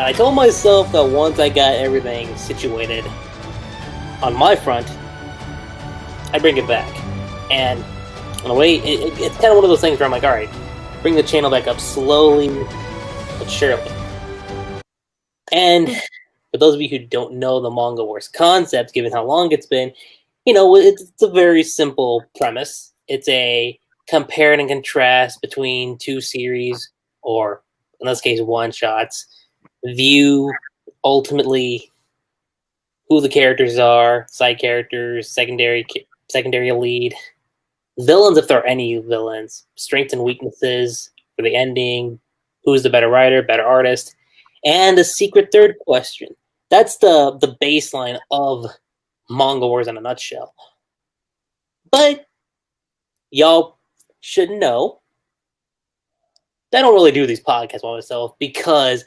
I told myself that once I got everything situated on my front, I'd bring it back. And in a way, it's kind of one of those things where I'm like, alright, bring the channel back up slowly but surely. And for those of you who don't know the Manga Wars concept, given how long it's been, it's a very simple premise. It's a compare and contrast between two series, or in this case, one-shots. View, ultimately, who the characters are, side characters, secondary lead, villains if there are any villains, strengths and weaknesses for the ending, who's the better writer, better artist, and a secret third question. That's the baseline of Manga Wars in a nutshell. But y'all should know that I don't really do these podcasts by myself because,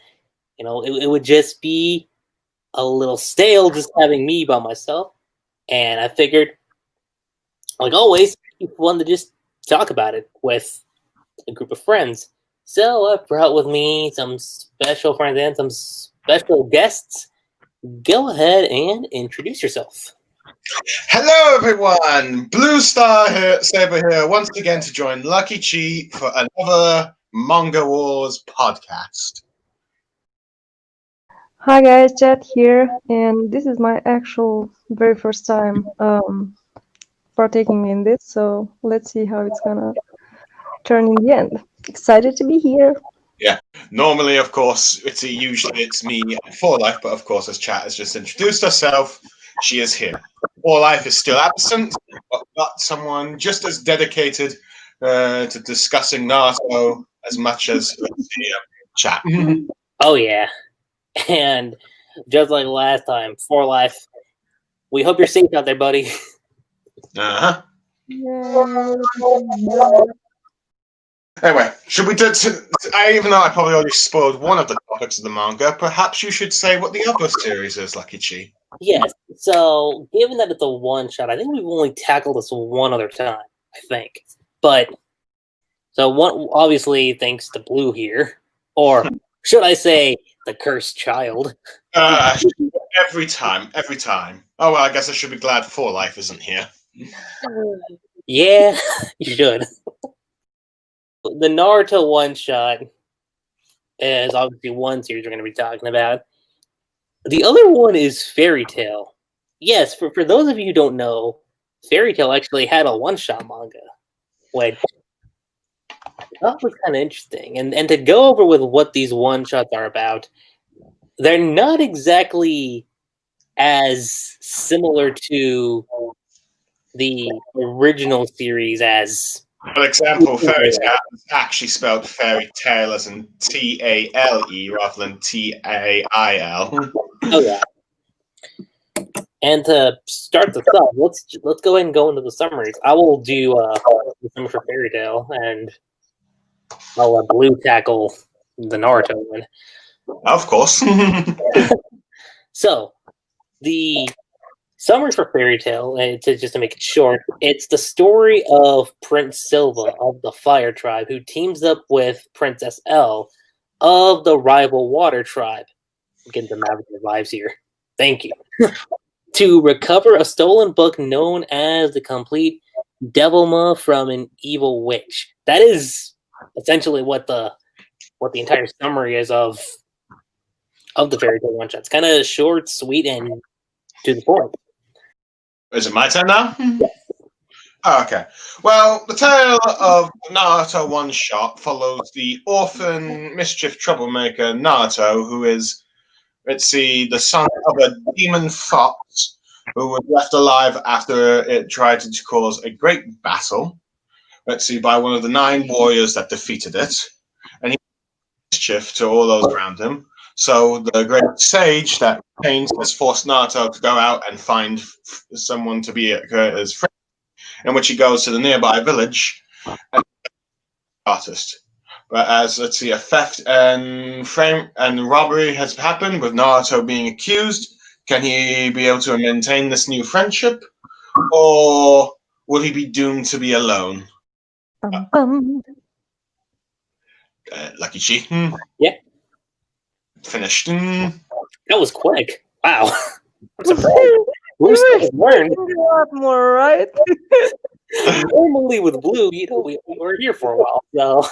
it would just be a little stale just having me by myself. And I figured, like always, it's fun to just talk about it with a group of friends. So I brought with me some special friends and some special guests. Go ahead and introduce yourself. Hello, everyone. BlueStarSaber here once again to join Lucky Chi for another Manga Wars podcast. Hi guys, Chatte here, and this is my actual very first time partaking in this, so let's see how it's gonna turn in the end. Excited to be here. Yeah, normally, of course, usually it's me and For Life, but of course, as Chat has just introduced herself, she is here. For Life is still absent, but got someone just as dedicated to discussing Naruto as much as Chat. Oh yeah, and just like last time, For Life, we hope you're safe out there, buddy. Uh-huh. Yeah. Anyway, should we do? Even though I probably already spoiled one of the topics of the manga, perhaps you should say what the other series is, Lucky Chi. Yes. So, given that it's a one-shot, I think we've only tackled this one other time. I think, but obviously thanks to Blue here, or should I say, the cursed child. Every time. Oh well, I guess I should be glad For Life isn't here. Yeah, you should. The Naruto One-Shot is obviously one series we're going to be talking about. The other one is Fairy Tail. Yes, for those of you who don't know, Fairy Tail actually had a one-shot manga, which that was kind of interesting. And to go over with what these one-shots are about, they're not exactly as similar to the original series as... For example, Fairy Tail is actually spelled Fairy Tail as in T-A-L-E rather than T-A-I-L. Oh yeah. And to start this up, let's go ahead and go into the summaries. I will do the summary for Fairy Tail, and I'll let Blue tackle the Naruto one. Of course. So, the summary for Fairy Tail, just to make it short, it's the story of Prince Silva of the Fire Tribe, who teams up with Princess L of the rival Water Tribe. I'm getting some Avatar vibes here. Thank you. To recover a stolen book known as the Complete Devilma from an Evil Witch. That is essentially what the entire summary is of the Fairy Tail one shot. It's kind of short, sweet, and to the point. Is it my turn now? Oh, okay. Well, the tale of Naruto One-Shot follows the orphan mischief troublemaker Naruto, who is, the son of a demon fox who was left alive after it tried to cause a great battle. By one of the 9 warriors that defeated it. And he mischief to all those around him. So the great sage that Pain has forced Naruto to go out and find someone to be his friend, in which he goes to the nearby village and artist. But as a theft and robbery has happened with Naruto being accused, can he be able to maintain this new friendship, or will he be doomed to be alone? Lucky Chi. Yeah. finished. That was quick. Wow. I'm surprised. You Blue were still learned. expecting a lot more, right? Normally with Blue, we were here for a while, so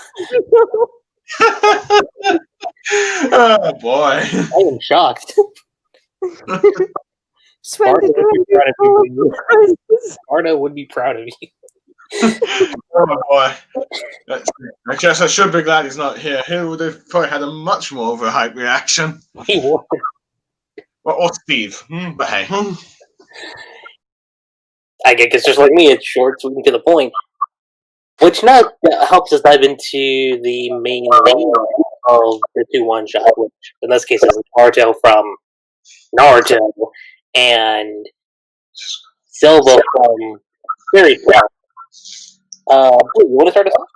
Oh boy. I am shocked. Sparta would be 2020 proud of full you. of surprises. Sparta would be proud of you. Oh boy. I guess I should be glad he's not here. He would have probably had a much more of a hype reaction. He would. Or Steve. But hey. I guess just like me, it's short, sweet, and to the point. Which now helps us dive into the main lead of the 2 one-shot, which in this case is Naruto from Naruto and Silva from Fairy Tail. Blue, you want to start us off?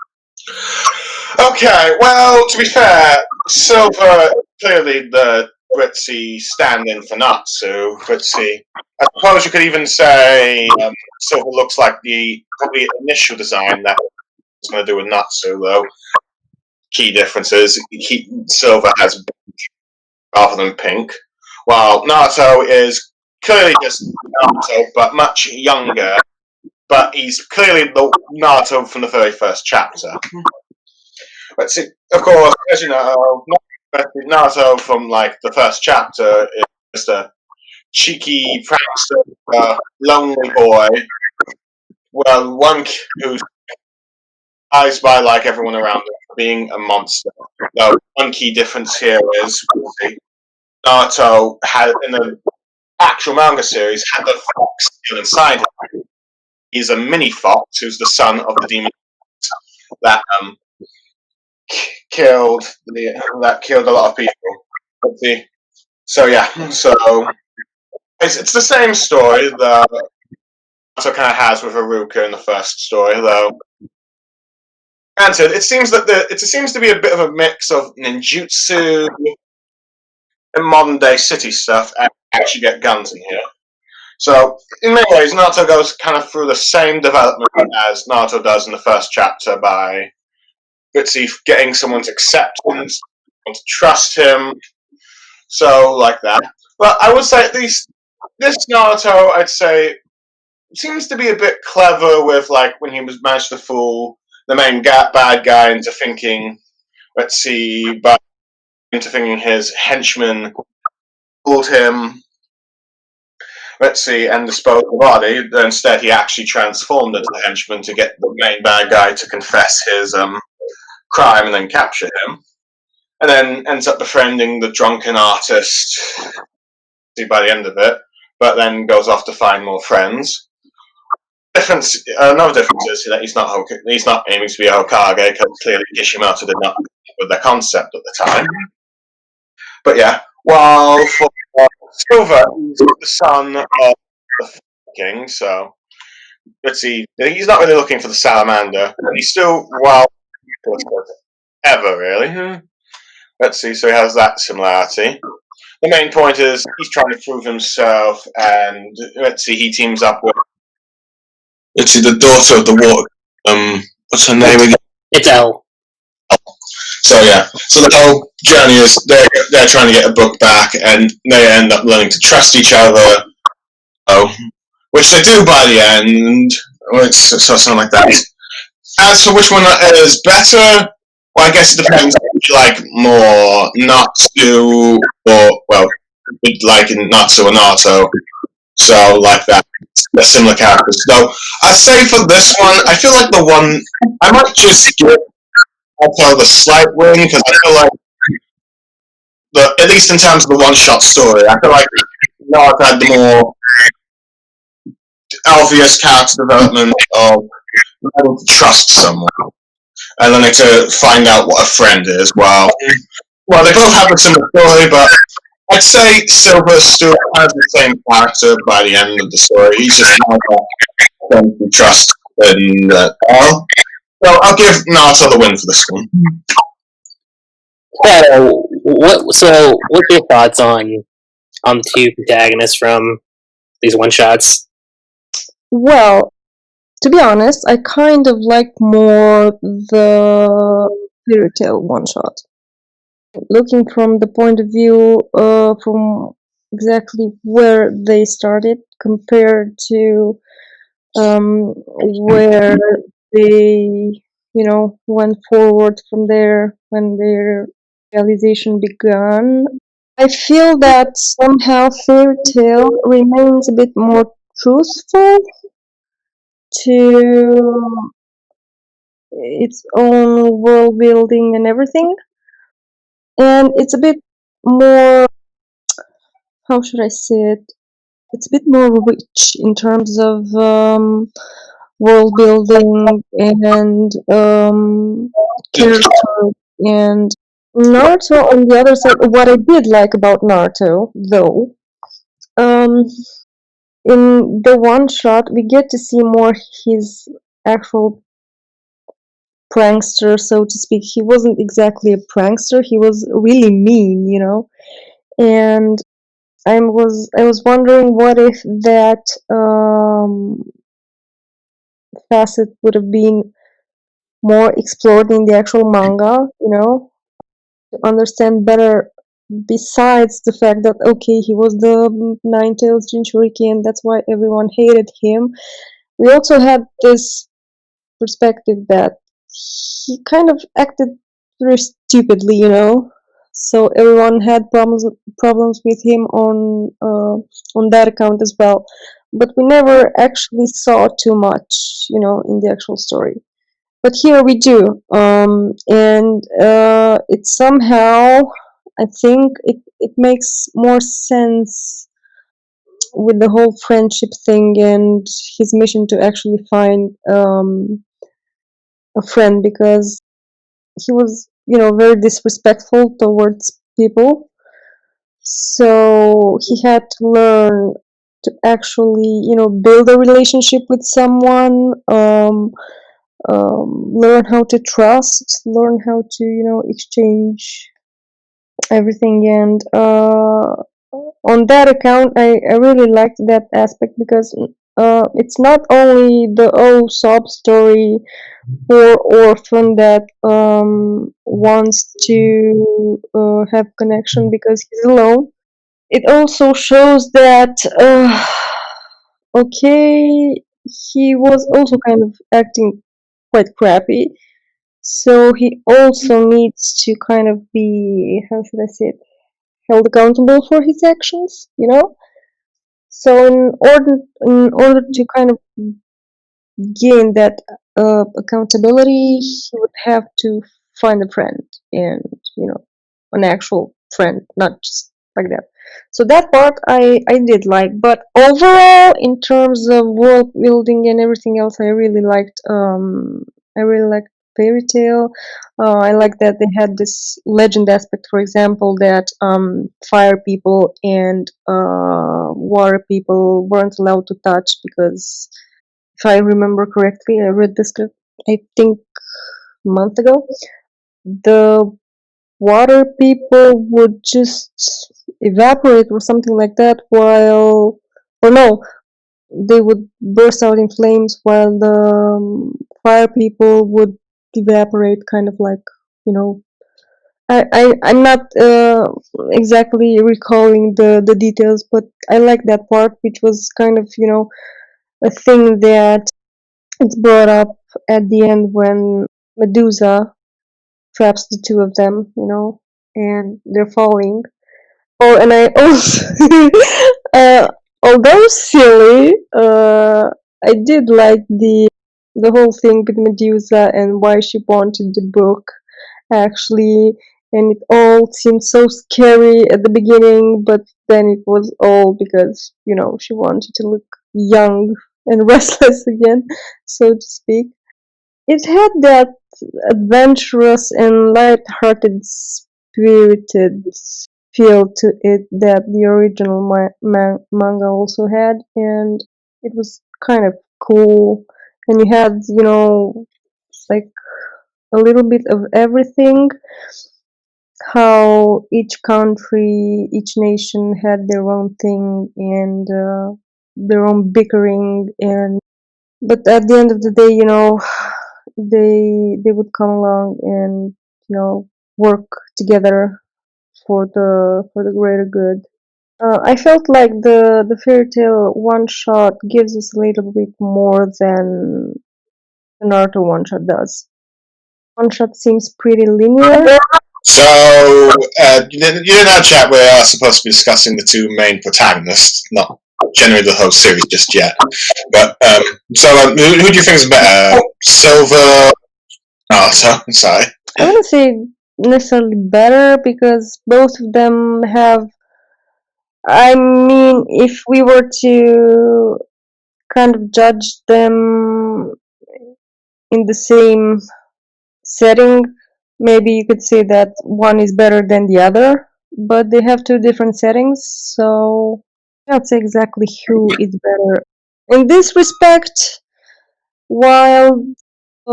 Okay, well, to be fair, Silver clearly the Ritzy stand-in for Natsu. Ritzy, I suppose you could even say Silver looks like the probably initial design that was going to do with Natsu, though. Key differences: Silver has pink rather than pink, while Naruto is clearly just Naruto, but much younger. But he's clearly the Naruto from the very first chapter. Let's see. Of course, as you know, Naruto from like the first chapter is just a cheeky prankster, lonely boy. Well, one who's eyes by like everyone around him, being a monster. Now, one key difference here is Naruto had in the actual manga series had the fox still inside him. He's a mini fox who's the son of the demon that killed a lot of people. So yeah, so it's the same story that Naruto kind of has with Haruka in the first story, though. Granted, it seems to be a bit of a mix of ninjutsu and modern day city stuff, and actually get guns in here. So, in many ways, Naruto goes kind of through the same development as Naruto does in the first chapter by Ritzy getting someone's acceptance, someone to trust him, so like that. But I would say at least this Naruto, I'd say, seems to be a bit clever with like when he was managed to fool the main bad guy into thinking, into thinking his henchman fooled him. And disposed the body. Instead, he actually transformed into the henchman to get the main bad guy to confess his crime and then capture him. And then ends up befriending the drunken artist by the end of it, but then goes off to find more friends. Another difference is that he's not aiming to be a Hokage, because clearly Kishimoto did not with the concept at the time. But yeah, while for Silver, he's the son of the king, so he's not really looking for the salamander. He's still ever really. So he has that similarity. The main point is he's trying to prove himself, and he teams up with the daughter of the water. What's her name again? It's L. So yeah, so the whole journey is they're trying to get a book back, and they end up learning to trust each other. Which they do by the end. So something like that. As for which one is better, well, I guess it depends if you like more Natsu or like in Natsu or Naruto. So like that, they're similar characters. So I'd say for this one, I feel like the one I might just give the slight win, because I feel like at least in terms of the one-shot story, I feel like Naruto had the more obvious character development of learning to trust someone and learning to find out what a friend is. Well, they both have a similar story, but I'd say Silver still has the same character by the end of the story. He's just not going to trust in all. So I'll give Naruto the win for this one. What's your thoughts on two protagonists from these one-shots? Well, to be honest, I kind of like more the Fairy Tail one-shot. looking from the point of view from exactly where they started compared to where they, went forward from there when their realization began. I feel that somehow Fairy Tale remains a bit more truthful to its own world building and everything. And it's a bit more, how should I say it? It's a bit more rich in terms of world building and character. And Naruto, on the other side, what I did like about Naruto, though, um, in the one shot, we get to see more his actual prankster, so to speak. He wasn't exactly a prankster, he was really mean. And I was wondering what if that facet would have been more explored in the actual manga, to understand better. Besides the fact that okay, he was the Nine-Tails Jinchuriki, and that's why everyone hated him. We also had this perspective that he kind of acted very stupidly. So everyone had problems with him on that account as well. But we never actually saw too much, in the actual story. But here we do, and it somehow, I think it makes more sense with the whole friendship thing and his mission to actually find a friend, because he was, very disrespectful towards people. So he had to learn to actually, build a relationship with someone, learn how to trust, learn how to, exchange everything. And on that account, I really liked that aspect because it's not only the sob story poor orphan that wants to have connection because he's alone. It also shows that okay, he was also kind of acting quite crappy, so he also needs to kind of be, how should I say it, held accountable for his actions. So in order to kind of gain that accountability, he would have to find a friend, and an actual friend, not just like that. So that part I did like, but overall, in terms of world building and everything else, I really liked Fairy Tale. I like that they had this legend aspect, for example, that fire people and water people weren't allowed to touch because, if I remember correctly, I read this script, I think, a month ago. The water people would just evaporate or something like that, or no, they would burst out in flames while the fire people would evaporate, kind of like, you know. I'm not exactly recalling the details, but I like that part, which was kind of, a thing that it's brought up at the end when Medusa traps the two of them, and they're falling. Oh, and I also, although silly, I did like the whole thing with Medusa and why she wanted the book, actually, and it all seemed so scary at the beginning, but then it was all because she wanted to look young and restless again, so to speak. It had that adventurous and light-hearted, spirited feel to it that the original manga also had, and it was kind of cool. And you had, like a little bit of everything. How each country, each nation had their own thing and their own bickering, and but at the end of the day, they would come along and work together for the greater good. I felt like the fairy tale one shot gives us a little bit more than the Naruto one shot does. One shot seems pretty linear. So, you didn't have chat. We are supposed to be discussing the two main protagonists, not generally the whole series just yet. But who do you think is better, Silver? Oh, sorry. I wouldn't say necessarily better because both of them have. I mean, if we were to kind of judge them in the same setting, maybe you could say that one is better than the other, but they have two different settings, so I can't say exactly who is better. In this respect, while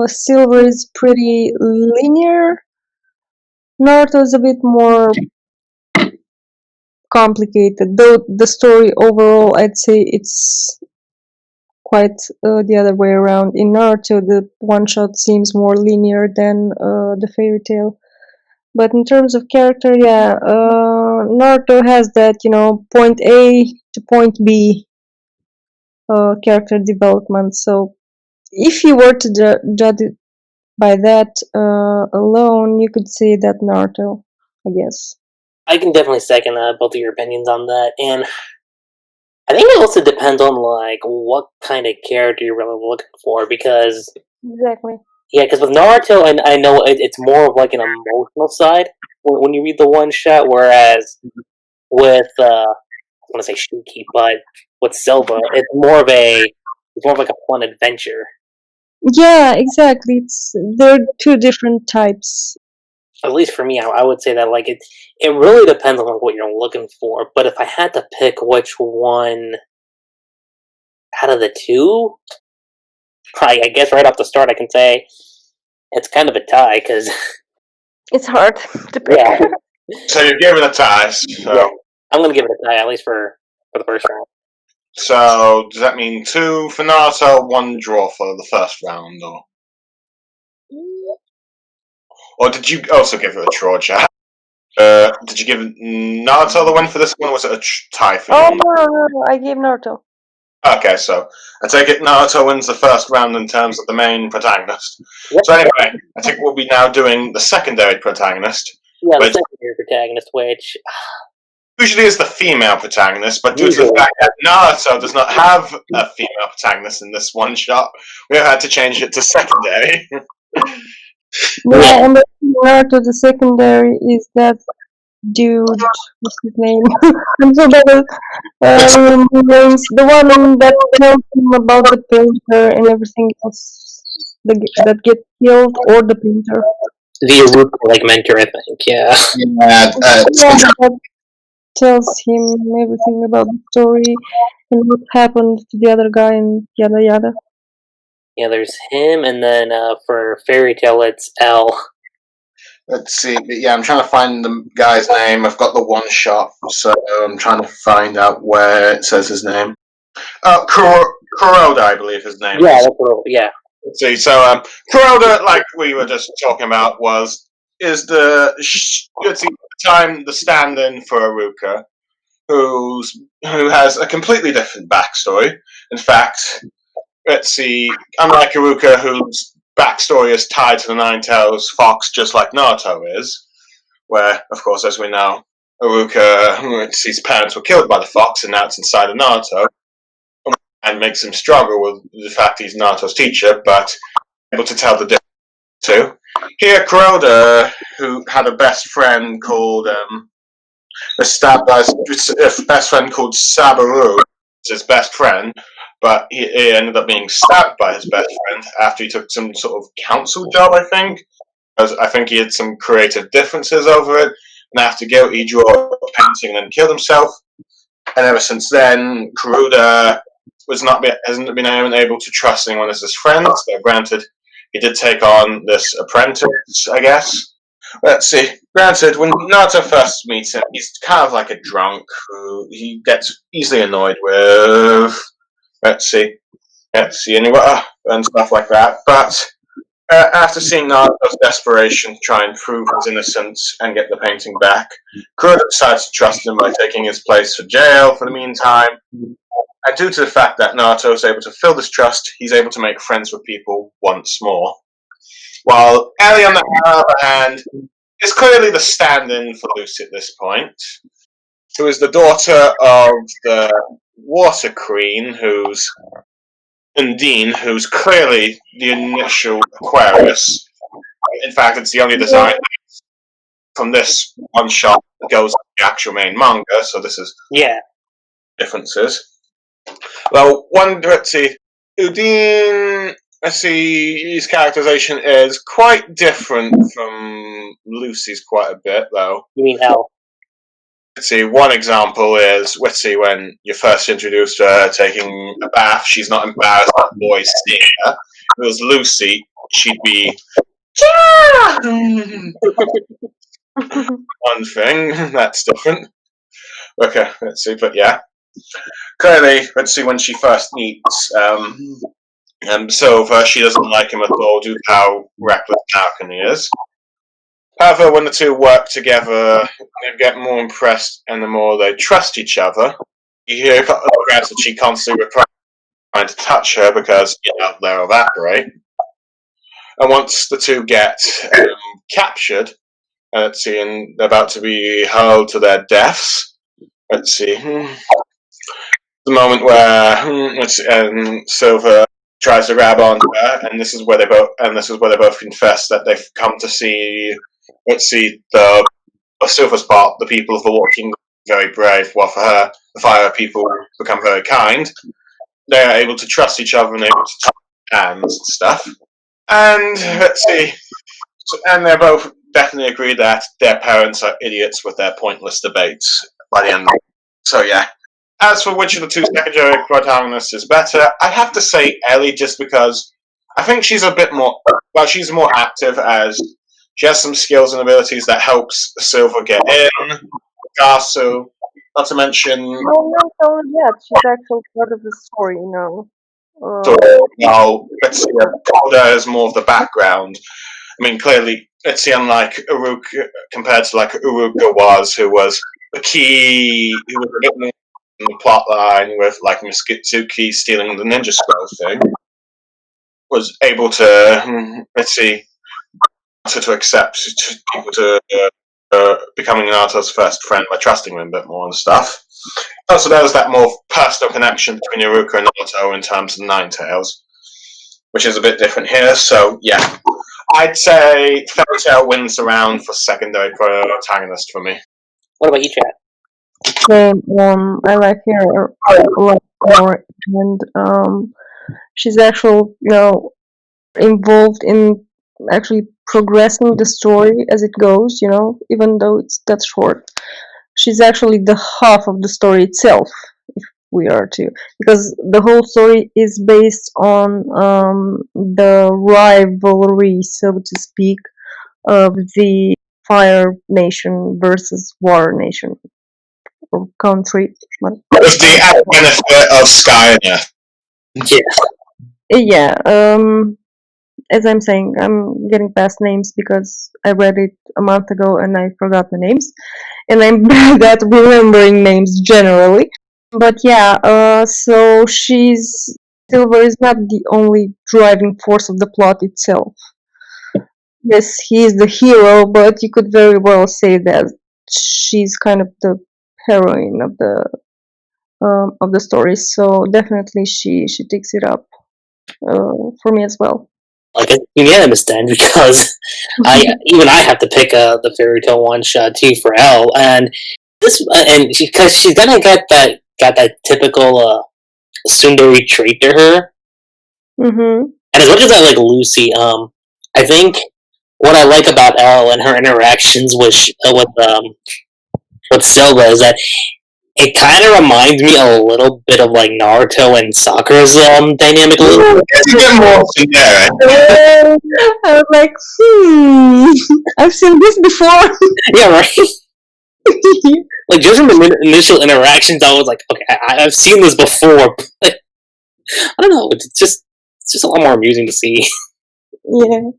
Silver is pretty linear, Naruto is a bit more complicated, though the story overall, I'd say it's quite the other way around. In Naruto, the one shot seems more linear than the fairy tale. But in terms of character, yeah, Naruto has that, point A to point B character development. So if you were to judge it by that alone, you could say that Naruto, I guess. I can definitely second both of your opinions on that, and I think it also depends on like what kind of character you're really looking for. Because Exactly. because with Naruto, I know it's more of like an emotional side when you read the one shot, whereas with I want to say Shuki, but with Silva, it's more of like a fun adventure. Yeah, exactly. They're two different types. At least for me, I would say that like it really depends on like what you're looking for. But if I had to pick which one out of the two, I guess right off the start I can say it's kind of a tie because It's hard to pick. yeah, So you gave it a tie. So, yeah, I'm gonna give it a tie at least for the first round. so does that mean 2 for Naruto, 1 draw for the first round, or did you also give it a draw, chat? Did you give Naruto the win for this one, or was it a tie for you? No, I gave Naruto. Okay, so I take it Naruto wins the first round in terms of the main protagonist. Yep. So anyway, I think we'll be now doing the secondary protagonist. Yeah, the which secondary protagonist, which usually is the female protagonist, but due to the fact that Naruto does not have a female protagonist in this one shot, we have had to change it to secondary. Yeah, and Naruto, the secondary is that dude. What's his name? I'm so bad at names. The one that tells him about the painter and everything else that gets killed, or the painter. the Aruka like mentor, I think. Yeah. Yeah, that tells him everything about the story and what happened to the other guy and yada yada. Yeah, there's him, and then for Fairy Tale, it's L. Let's see. Yeah, I'm trying to find the guy's name. I've got the one shot, so I'm trying to find out where it says his name. Kuroda, I believe his name Yeah, is. that's what, yeah. Let's see. So Kuroda, like we were just talking about, is the at the time the stand-in for Aruka, who has a completely different backstory. In fact, let's see. Unlike Aruka, whose backstory is tied to the Nine-Tails Fox, just like Naruto is, where, of course, as we know, Aruka, his parents were killed by the fox, and now it's inside of Naruto, and makes him struggle with the fact he's Naruto's teacher, but able to tell the difference too. Here, Kuroda, who had a best friend called was stabbed by a best friend called Sabaru, his best friend, but he ended up being stabbed by his best friend after he took some sort of council job, I think. I think he had some creative differences over it, and after guilt, he drew a painting and then killed himself. And ever since then, Kuroda hasn't been able to trust anyone as his friend. So granted, he did take on this apprentice, I guess. Let's see. Granted, when Naruto first meets him, he's kind of like a drunk who he gets easily annoyed with. Let's see, and stuff like that. But After seeing Naruto's desperation to try and prove his innocence and get the painting back, Kuroda decides to trust him by taking his place for jail for the meantime. And due to the fact that Naruto is able to fill this trust, he's able to make friends with people once more. While Ellie, on the other hand, is clearly the stand-in for Lucy at this point, who is the daughter of the Water Queen, who's Undine, who's clearly the initial Aquarius. In fact, it's the only design from this one shot that goes to the actual main manga, so this is differences. Well, let's see, Undine, his characterization is quite different from Lucy's quite a bit, though. You mean L? Let's see, one example is, let's see, when you're first introduced to her taking a bath, she's not embarrassed that boys seeing her. If it was Lucy, she'd be one thing, that's different. Okay, let's see, but yeah. Clearly, let's see, when she first meets Silver, she doesn't like him at all due to how reckless and he is. However, when the two work together, they get more impressed, and the more they trust each other. You hear that she constantly trying to touch her because they'll evaporate. And once the two get captured, let's see, and they're about to be hurled to their deaths. Let's see, the moment where Silver tries to grab onto her, and this is where they both confess that they've come to see. Let's see, the Silver's part, the people of the Walking very brave, while for her, the Fire people become very kind. They are able to trust each other and able to touch hands and stuff. And let's see, and they both definitely agree that their parents are idiots with their pointless debates by the end. So yeah. As for which of the two secondary protagonists is better, I'd have to say Ellie, just because I think she's a bit more, she's more active, as she has some skills and abilities that helps Silver get in. Gasu, not to mention. No, not only that, she's actually part of the story, Well, let's see, Koda is more of the background. I mean, clearly, let's see, unlike Uruka, compared to like Uruka was, who was the key, who was a bit more in the plot line with like Mitsuki stealing the ninja scroll thing, was able to, let's see, to accept people to becoming Naruto's first friend by trusting him a bit more and stuff. Also, there was that more personal connection between Iruka and Naruto in terms of Nine Tails, which is a bit different here. So, yeah, I'd say Fairy Tail wins the round for secondary protagonist for me. What about you, Chatte? Same. I like her a lot more, and she's actually, involved in actually progressing the story as it goes. Even though it's that short, she's actually the half of the story itself. If we are to, because the whole story is based on the rivalry, so to speak, of the Fire Nation versus Water Nation. Country. With the added benefit of Skynet. Yeah. As I'm saying, I'm getting past names because I read it a month ago and I forgot the names, and I'm bad at remembering names generally. But yeah, so Silver is not the only driving force of the plot itself. Yes, he is the hero, but you could very well say that she's kind of the heroine of the story. So definitely, she takes it up for me as well. Like a unanimous then, because I have to pick the Fairy Tail One-Shot too for L, and this because she's gonna got that typical tsundere trait to her. Mm-hmm. And as much as I like Lucy, I think what I like about Elle and her interactions with Silva is that it kind of reminds me a little bit of like Naruto and Sakura's dynamic. I was like, I've seen this before. Yeah, right. Like just from the initial interactions, I was like, okay, I've seen this before. But I don't know. It's just a lot more amusing to see. Yeah.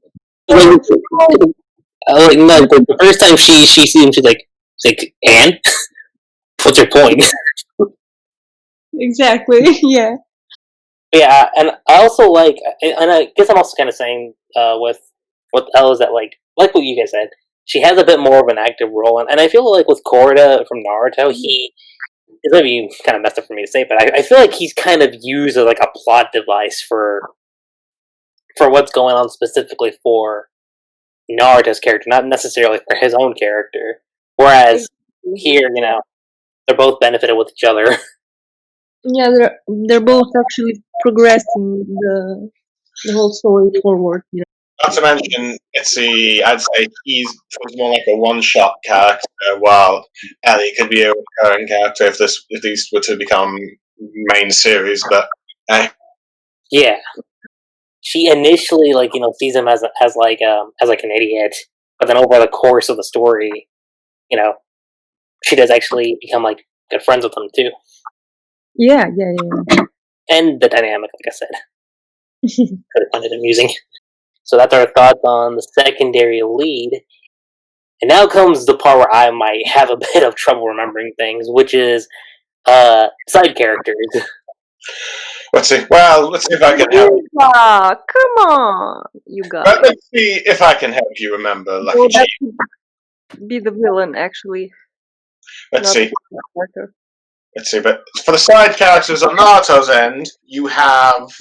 Like, no, the first time she sees him, she's like, Anne? What's your point? Exactly. Yeah. Yeah, and I also like, and I guess I'm also kind of saying with what the hell is that like what you guys said, she has a bit more of an active role, and I feel like with Korda from Naruto, it's gonna be kind of messed up for me to say, but I feel like he's kind of used as like a plot device for what's going on specifically for Naruto's character, not necessarily for his own character. Whereas here, they're both benefited with each other. Yeah, they're both actually progressing the whole story forward. Not to mention, I'd say he's more like a one-shot character, while Ellie could be a recurring character if these were to become main series. But Yeah, she initially sees him as like an idiot, but then over the course of the story, she does actually become like good friends with him too. Yeah. And the dynamic, like I said, could have found it amusing. So that's our thoughts on the secondary lead. And now comes the part where I might have a bit of trouble remembering things, which is side characters. let's see. Well, let's see if I can help. Come on, you guys. Let's see if I can help you remember Lucky that could be the villain, actually. Let's see. Character. Let's see. But for the side characters on Naruto's end, you have,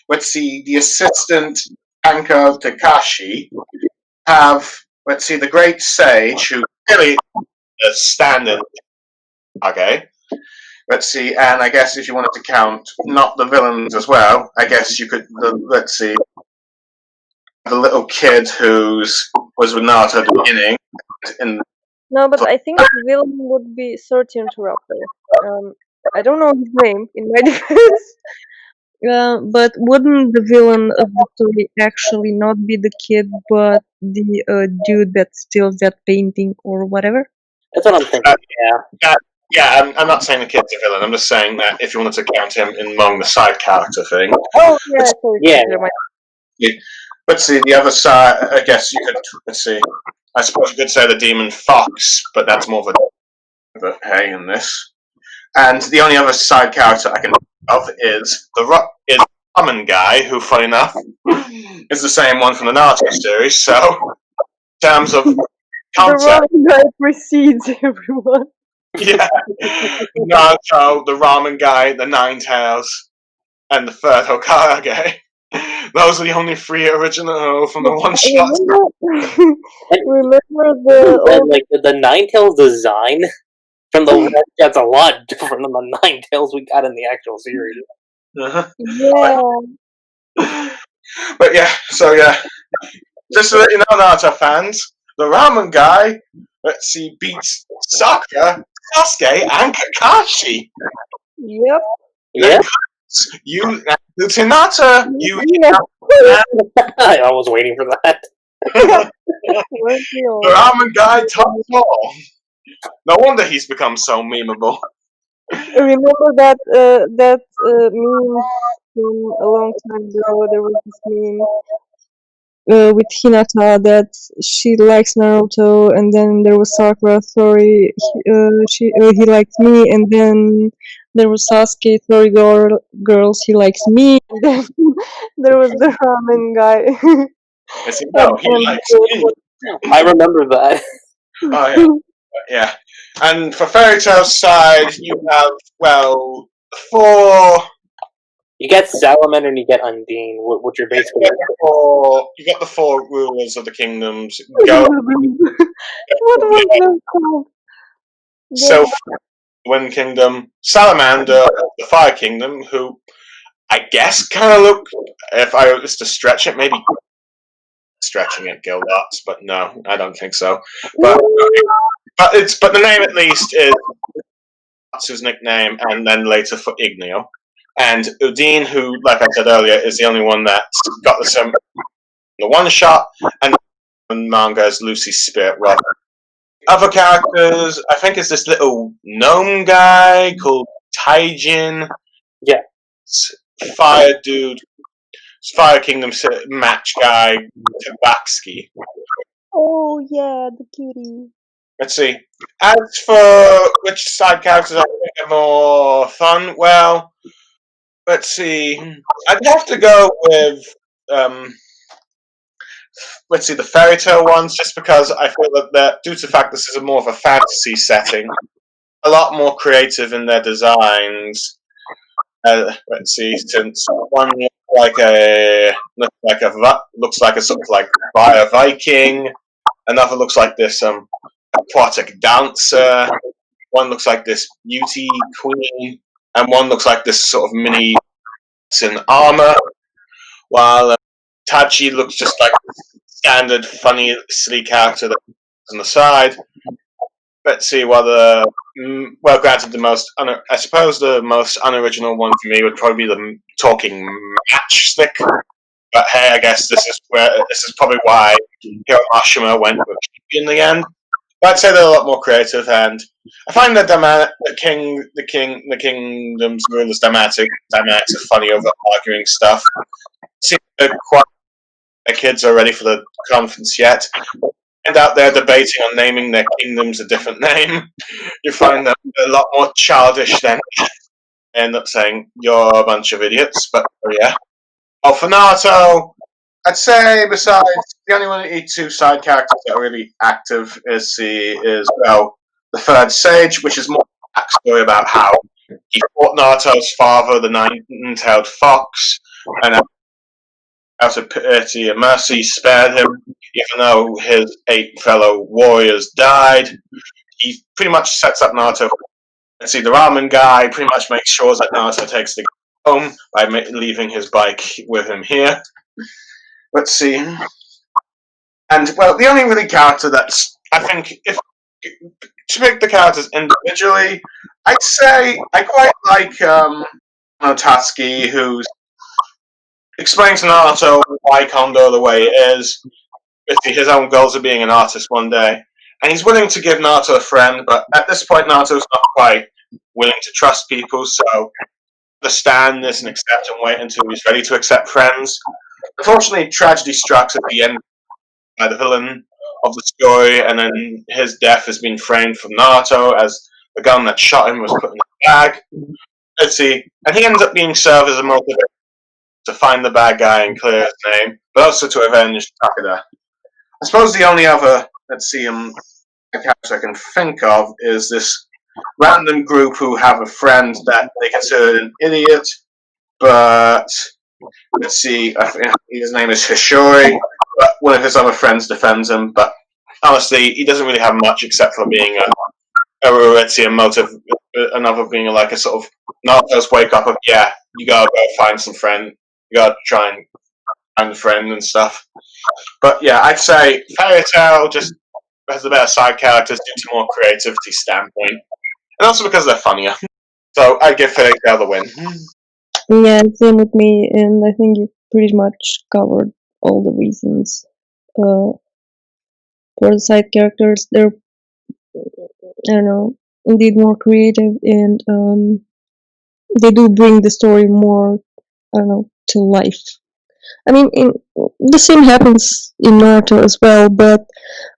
let's see, the assistant Anko Takashi. Have, let's see, the Great Sage, who really is standing. Okay. Let's see, and I guess if you wanted to count not the villains as well, I guess you could. Let's see, the little kid was with Naruto at the beginning. No, but I think the villain would be Sorty Interrupter. I don't know his name in my defense. But wouldn't the villain of the story actually not be the kid, but the dude that steals that painting or whatever? That's what I'm thinking. Yeah, I'm not saying the kid's a villain. I'm just saying that if you wanted to count him among the side character thing. Oh yeah, sorry. Yeah. Let's see the other side. I guess you could. Let's see. I suppose you could say the demon fox, but that's more of a hey in this. And the only other side character I can think of is the ramen guy, who, funny enough, is the same one from the Naruto series. So, in terms of concept, the ramen guy precedes everyone. Yeah, Naruto, the ramen guy, the Nine Tails, and the third Hokage. Those are the only three original from the One-Shot. Remember the Nine Tails design from the One-Shot's a lot different than the Nine Tails we got in the actual series. Uh-huh. Yeah. But yeah, so yeah. Just to let you know, Naruto fans, the ramen guy, let's see, beats Sakura, Sasuke, and Kakashi. Yep. Yeah. Hinata, I was waiting for that. The ramen guy tops all. No wonder he's become so memeable. Remember that meme from a long time ago? There was this meme with Hinata that she likes Naruto, and then there was Sakura. Sorry, he likes me, and then there was Sasuke. Sorry, girls, he likes me. And then there was the ramen guy. Yes, he likes me. I remember that. Oh yeah. And for Fairy Tail's side, you have four. You get Salamander and you get Undine, which are basically You got the four rulers of the kingdoms. What was that called? So, Wind Kingdom, Salamander, the Fire Kingdom, who I guess kind of look, if I was to stretch it, maybe stretching it Gildots, but no, I don't think so. But the name at least is Natsu's nickname, and then later for Igneo. And Udine, who, like I said earlier, is the only one that's got the One-Shot, and the manga is Lucy's Spirit Rock. Other characters, I think it's this little gnome guy called Taijin. Yeah. Fire dude. Fire Kingdom match guy, Tabaksky. Oh yeah, the cutie. Let's see. As for which side characters I think are more fun, well, let's see. I'd have to go with let's see, the fairy tale ones, just because I feel that due to the fact this is more of a fantasy setting, a lot more creative in their designs. Let's see, since one looks like a sort of like fire Viking, another looks like this aquatic dancer, one looks like this beauty queen, and one looks like this sort of mini in armor, while Tachi looks just like standard funny silly character that's on the side. Let's see, well, granted, I suppose the most unoriginal one for me would probably be the talking matchstick. But hey, I guess this is probably why Hiro Mashima went with Chibi in the end. But I'd say they're a lot more creative, and I find that the kingdom's rulers dramatics are funny over arguing stuff. Seems quite the kids are ready for the conference yet. And out there debating on naming their kingdoms a different name, you find them a lot more childish than end up saying you're a bunch of idiots. But yeah. Oh, for Naruto, I'd say besides the only one of the two side characters that are really active is the third sage, which is more a backstory about how he fought Naruto's father, the nine-tailed fox, and out of pity and mercy spared him, even though his 8 fellow warriors died. He pretty much sets up Naruto. Let's see, the ramen guy pretty much makes sure that Naruto takes the home by leaving his bike with him here. Let's see. And, well, the only really character that's, I think, if to pick the characters individually, I'd say I quite like Tatsuki, who's explains to Naruto why Kondo the way it is. His own goals of being an artist one day. And he's willing to give Naruto a friend, but at this point Naruto's not quite willing to trust people, so understand this and accept and wait until he's ready to accept friends. Unfortunately, tragedy strikes at the end by the villain of the story, and then his death has been framed from Naruto as the gun that shot him was put in the bag. Let's see. And he ends up being served as a motivator to find the bad guy and clear his name, but also to avenge Takeda. I suppose the only other, character I can think of is this random group who have a friend that they consider an idiot, but let's see, I think his name is Hishori, but one of his other friends defends him, but honestly, he doesn't really have much except for being a motive, another being like a sort of, not just wake up of, yeah, you gotta go find some friend, you gotta try and find a friend and stuff. But yeah, I'd say Fairy Tail just has the better side characters due to more creativity standpoint, and also because they're funnier. So I'd give Fairy Tail the win. Yeah, same with me, and I think you pretty much covered all the reasons for the side characters. They're, I don't know, indeed more creative, and they do bring the story more, I don't know, to life. I mean, the same happens in Naruto as well, but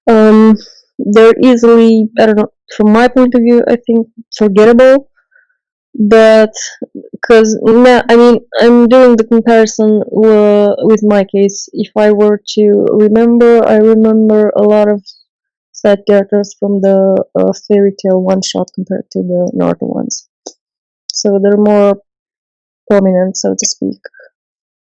they're easily, I don't know, from my point of view, I think forgettable. But because now, I mean, I'm doing the comparison with my case. If I were to remember, I remember a lot of side characters from the fairy tale one-shot compared to the Naruto ones. So they're more prominent, so to speak.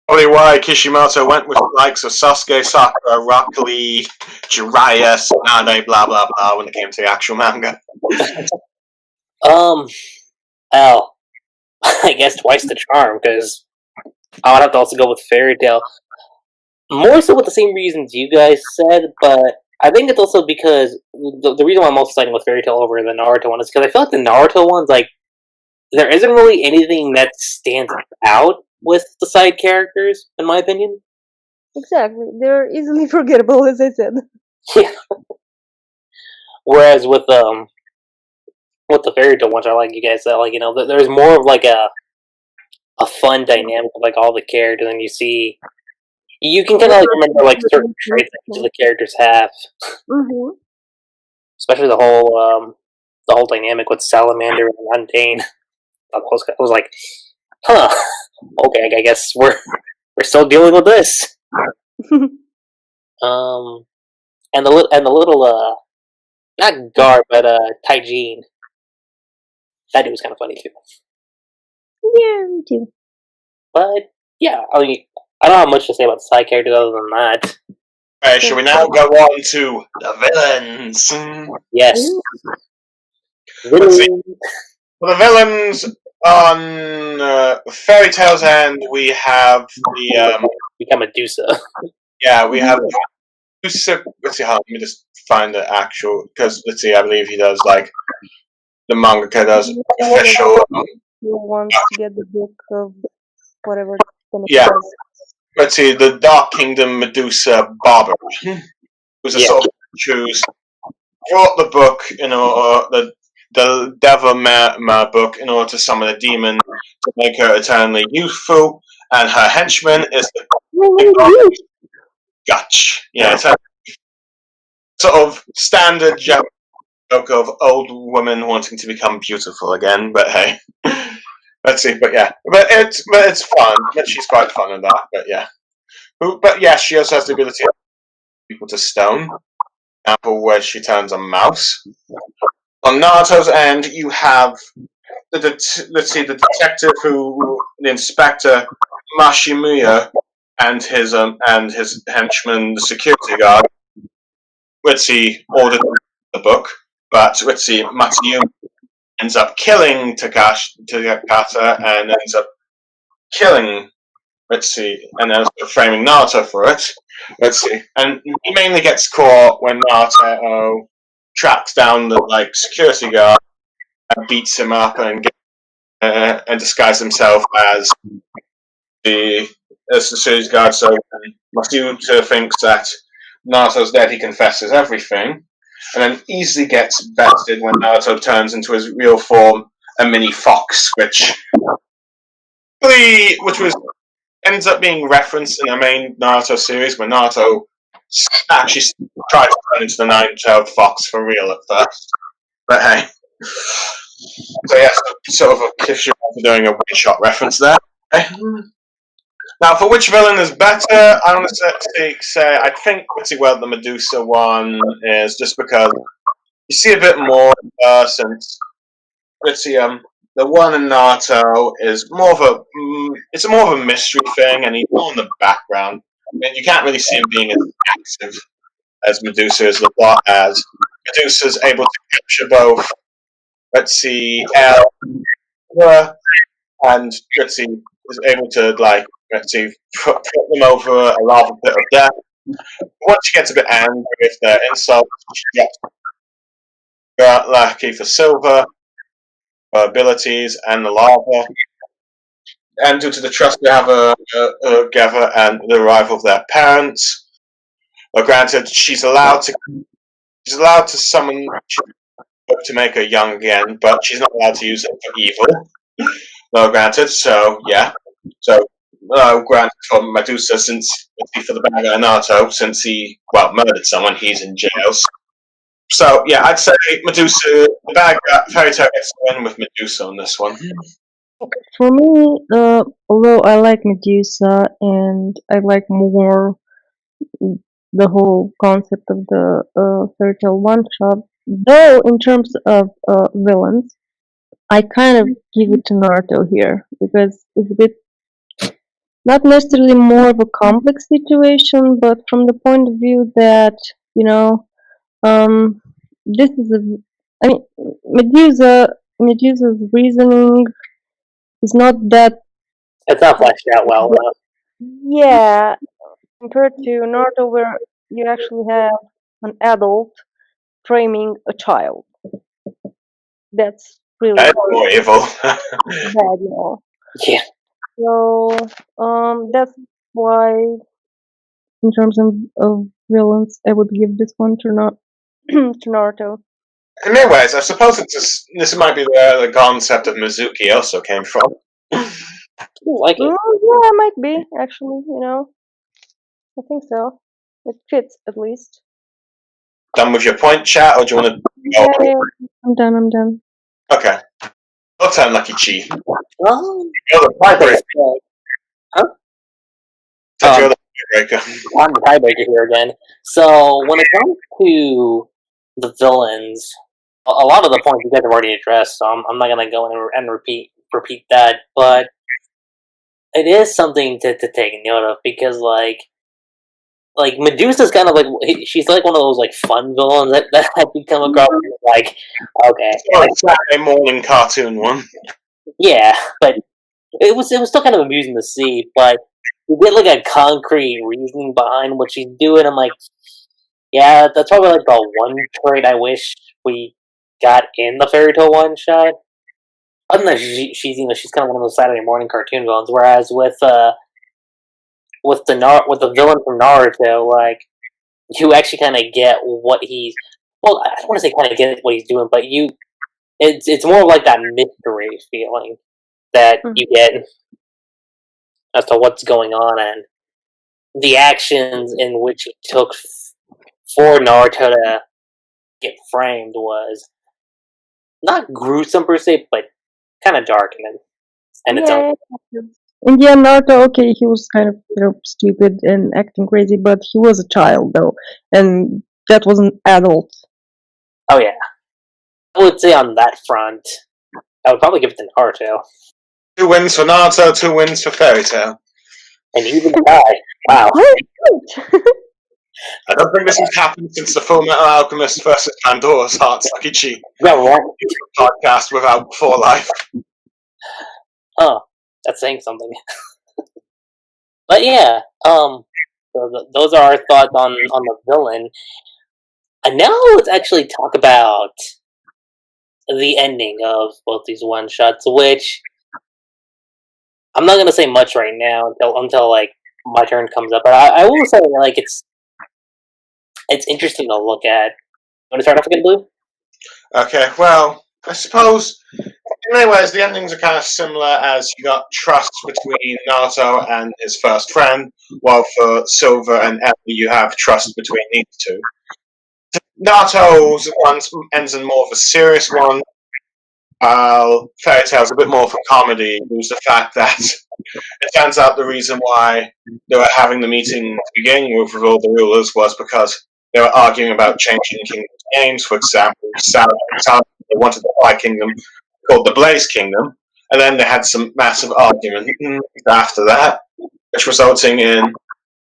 Probably why Kishimoto went with the likes of Sasuke, Sakura, Rock Lee, Jiraiya, Tsunade, blah blah blah when it came to the actual manga. Well, I guess twice the charm, because I would have to also go with Fairy Tail. More so with the same reasons you guys said, but I think it's also because the reason why I'm also siding with Fairy Tail over the Naruto one is because I feel like the Naruto one's like, there isn't really anything that stands out with the side characters, in my opinion. Exactly, they're easily forgettable, as I said. Yeah. Whereas with the Fairy Tail ones, I like you guys said, like, you know, there's more of like a a fun dynamic of like all the characters, and you can kind of like remember like certain traits that each of the characters have, especially the whole dynamic with Salamander and Untamed. I was like, huh, okay, I guess we're still dealing with this. And the little not Gar, but Taijin. That dude was kind of funny too. Yeah, me too. But yeah, I mean, I don't have much to say about the side characters other than that. Alright, shall we now go on to the villains? Yes. Let's see. For the villains on Fairy Tail's end, we have the Become Medusa. yeah, we have Medusa. Let's see, let me just find the actual, because let's see, I believe he does like the mangaka does official. Who wants to get the book of whatever? Yeah. Let's see, the Dark Kingdom Medusa Barber, who's a sort of choose, brought the book, the Devil Mare book, in order to summon a demon to make her eternally youthful, and her henchman is the Gutch. Yeah, it's a sort of standard joke of old women wanting to become beautiful again, but hey. Let's see, but yeah. But it's fun. But she's quite fun in that, but yeah. But yeah, she also has the ability to people to stone. Example where she turns a mouse. On Naruto's end, you have the detective the inspector Mashima and his henchman, the security guard. Let's see, ordered the book, but let's see, Matsuyama ends up killing Takata and ends up killing. Let's see, and then framing Naruto for it. Let's see, and he mainly gets caught when Naruto tracks down the security guard and beats him up and disguises himself as the security guard. So Matsuda thinks that Naruto's dead. He confesses everything, and then easily gets bested when Naruto turns into his real form, a mini fox, which was ends up being referenced in the main Naruto series when Naruto actually tried to turn into the nine-tailed fox for real at first. But hey. So yeah, sort of a cliff for doing a one-shot reference there. Okay. Now, for which villain is better, I'm going to say I think the Medusa one is just because you see a bit more since the one in Naruto is more of a mystery thing, and he's more in the background. I mean, you can't really see him being as active as Medusa is. The plot as Medusa's able to capture both. El, and is able to put them over a lava pit of death. Once she gets a bit angry with their insults, she gets lucky for silver, her abilities, and the lava. And due to the trust they have together and the arrival of their parents, granted, she's allowed to summon to make her young again, but she's not allowed to use it for evil. No, granted. So yeah. So granted for Medusa, since for the bad guy Naruto, since he murdered someone, he's in jail. So yeah, I'd say Medusa, the bad guy, Fairy Tail gets to win with Medusa on this one. For me, although I like Medusa and I like more the whole concept of the Fairy Tail One-Shot, though in terms of villains, I kind of give it to Naruto here because it's a bit not necessarily more of a complex situation, but from the point of view that this is Medusa's reasoning is not that. It's not fleshed out well enough. Yeah, compared to Naruto, where you actually have an adult framing a child. That's really more evil. bad, Yeah. So, that's why, in terms of villains, I would give this one to Naruto. In many ways, I suppose this might be where the concept of Mizuki also came from. Like it. Yeah, it might be, actually, I think so. It fits, at least. Done with your point, chat, or do you want to? Yeah, I'm done. Okay. Your turn, Lucky Chi. Oh, You're the tiebreaker. huh? Said you're the tiebreaker. I'm the tiebreaker here again. So when it comes to the villains, a lot of the points you guys have already addressed, so I'm not gonna go in and repeat that. But it is something to take note of because like Medusa's kind of like she's like one of those like fun villains that you come across. Like, okay, Sorry, Saturday morning cartoon one. yeah, but it was still kind of amusing to see. But you get like a concrete reasoning behind what she's doing. I'm like, yeah, that's probably like the one trait I wish we got in the fairy tale one shot. Other than that, she's she's kind of one of those Saturday morning cartoon villains. Whereas with the villain from Naruto, like you actually kind of get what he's. Well, I don't want to say kind of get what he's doing, but it's more like that mystery feeling that you get as to what's going on and the actions in which it took for Naruto to get framed was not gruesome per se, but kind of dark and its own. And yeah, Naruto, okay, he was kind of, stupid and acting crazy, but he was a child, though, and that was an adult. Oh yeah, I would say on that front, I would probably give it to Naruto. 2 wins for Naruto, 2 wins for Fairy Tail. And even die. Wow. I don't think this has happened since the Full Metal Alchemist versus Pandora's Heart Sakichi Yeah, right. podcast without 4 life. Oh, that's saying something. But yeah, so those are our thoughts on the villain. And now let's actually talk about the ending of both these one shots, which I'm not gonna say much right now until like my turn comes up. But I will say like it's interesting to look at. Want to start off again, Blue? Okay, well, I suppose in many ways the endings are kind of similar, as you got trust between Naruto and his first friend, while for Silver and Ellie you have trust between these two. Naruto's one ends in more of a serious one, while Fairy Tail's a bit more of a comedy. It was the fact that it turns out the reason why they were having the meeting to begin with all the rulers was because they were arguing about changing Kingdom's names. For example, they wanted the Fire Kingdom called the Blaze Kingdom, and then they had some massive argument after that, which resulting in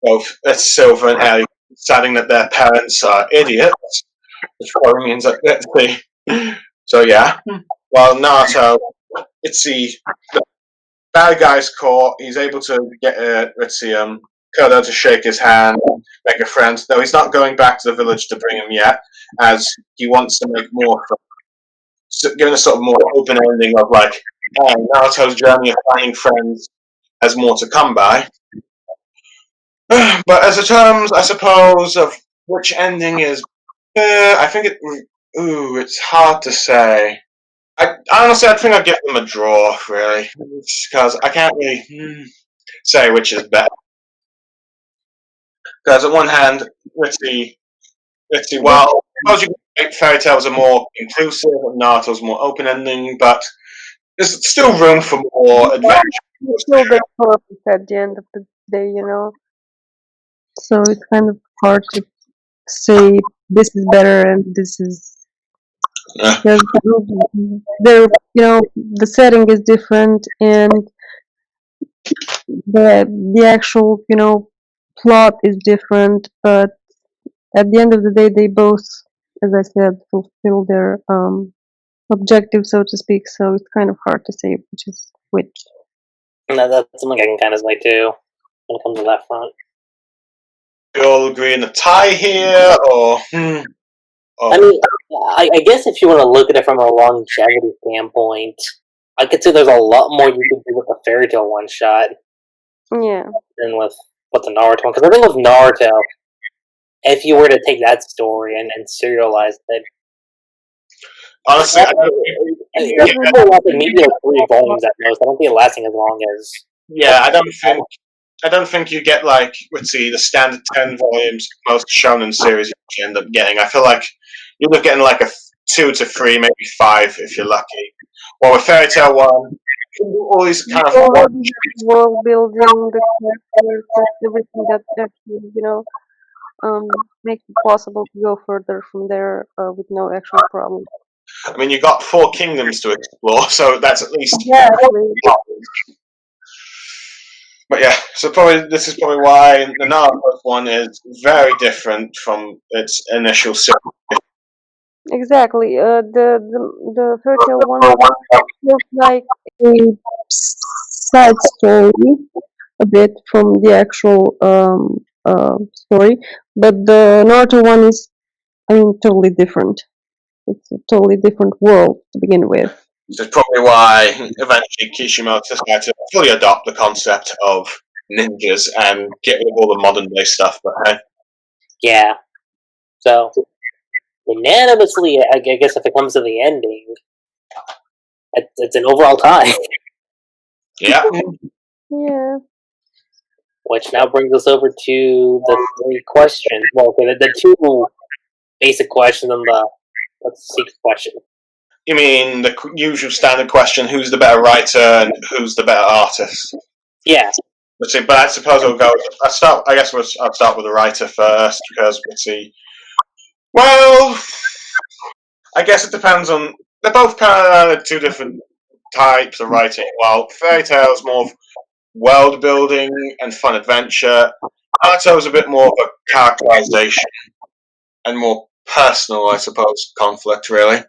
both Silver and Ellie deciding that their parents are idiots, which probably means that so yeah. While Naruto, it's the bad guy's caught. He's able to get Kodo to shake his hand, make a friend. Though he's not going back to the village to bring him yet, as he wants to make more. Giving a sort of more open ending of like Naruto's journey of finding friends has more to come by. But as a terms, I suppose, of which ending is, I think it's hard to say. Honestly, I think I'd give them a draw, really, because I can't really say which is better. Because on one hand, let's see. Well, I suppose you can make Fairy Tales are more inclusive, and Naruto's more open ending, but there's still room for more adventure. It's still the purpose at the end of the day, So it's kind of hard to say this is better and this is because the setting is different and the actual plot is different, but at the end of the day they both, as I said, fulfill their objective, so to speak. So it's kind of hard to say which is which. No, that's something I can kind of say too when it comes to that front. You all agree in a tie here, or? I mean, I guess if you want to look at it from a longevity standpoint, I could say there's a lot more you could do with the Fairy Tail one shot. Yeah. Than with the Naruto one. Because I think with Naruto, if you were to take that story and serialize it, Honestly, I don't People lasting maybe 3 volumes at most. I don't think it lasting as long as. yeah, I don't think you get like, let's see, the standard 10 volumes most shonen series you end up getting. I feel like you end up getting like a 2 to 3, maybe 5 if you're lucky. Well, with Fairy Tail 1, you always kind of World building, the characters, everything that actually, makes it possible to go further from there with no actual problem. I mean, you got 4 kingdoms to explore, so that's at least. Exactly. But yeah, so this is probably why the Naruto one is very different from its initial series. Exactly. The Fairy Tail one feels like a side story, a bit from the actual story, but the Naruto one is, totally different. It's a totally different world to begin with. This is probably why eventually Kishimoto decided to fully adopt the concept of ninjas and get rid of all the modern day stuff. But hey, Yeah. So, unanimously, I guess if it comes to the ending, it's an overall tie. yeah, Yeah. Which now brings us over to the 3 questions. Well, okay, the 2 basic questions and the secret question. you mean the usual standard question: who's the better writer and who's the better artist? Yeah. Let's see, but I suppose we'll go. I'll start with the writer first because let's see. Well, I guess it depends on. They're both kind of 2 different types of writing. While Fairy Tail is more of world building and fun adventure, Naruto is a bit more of a characterization and more personal, I suppose, conflict. Really,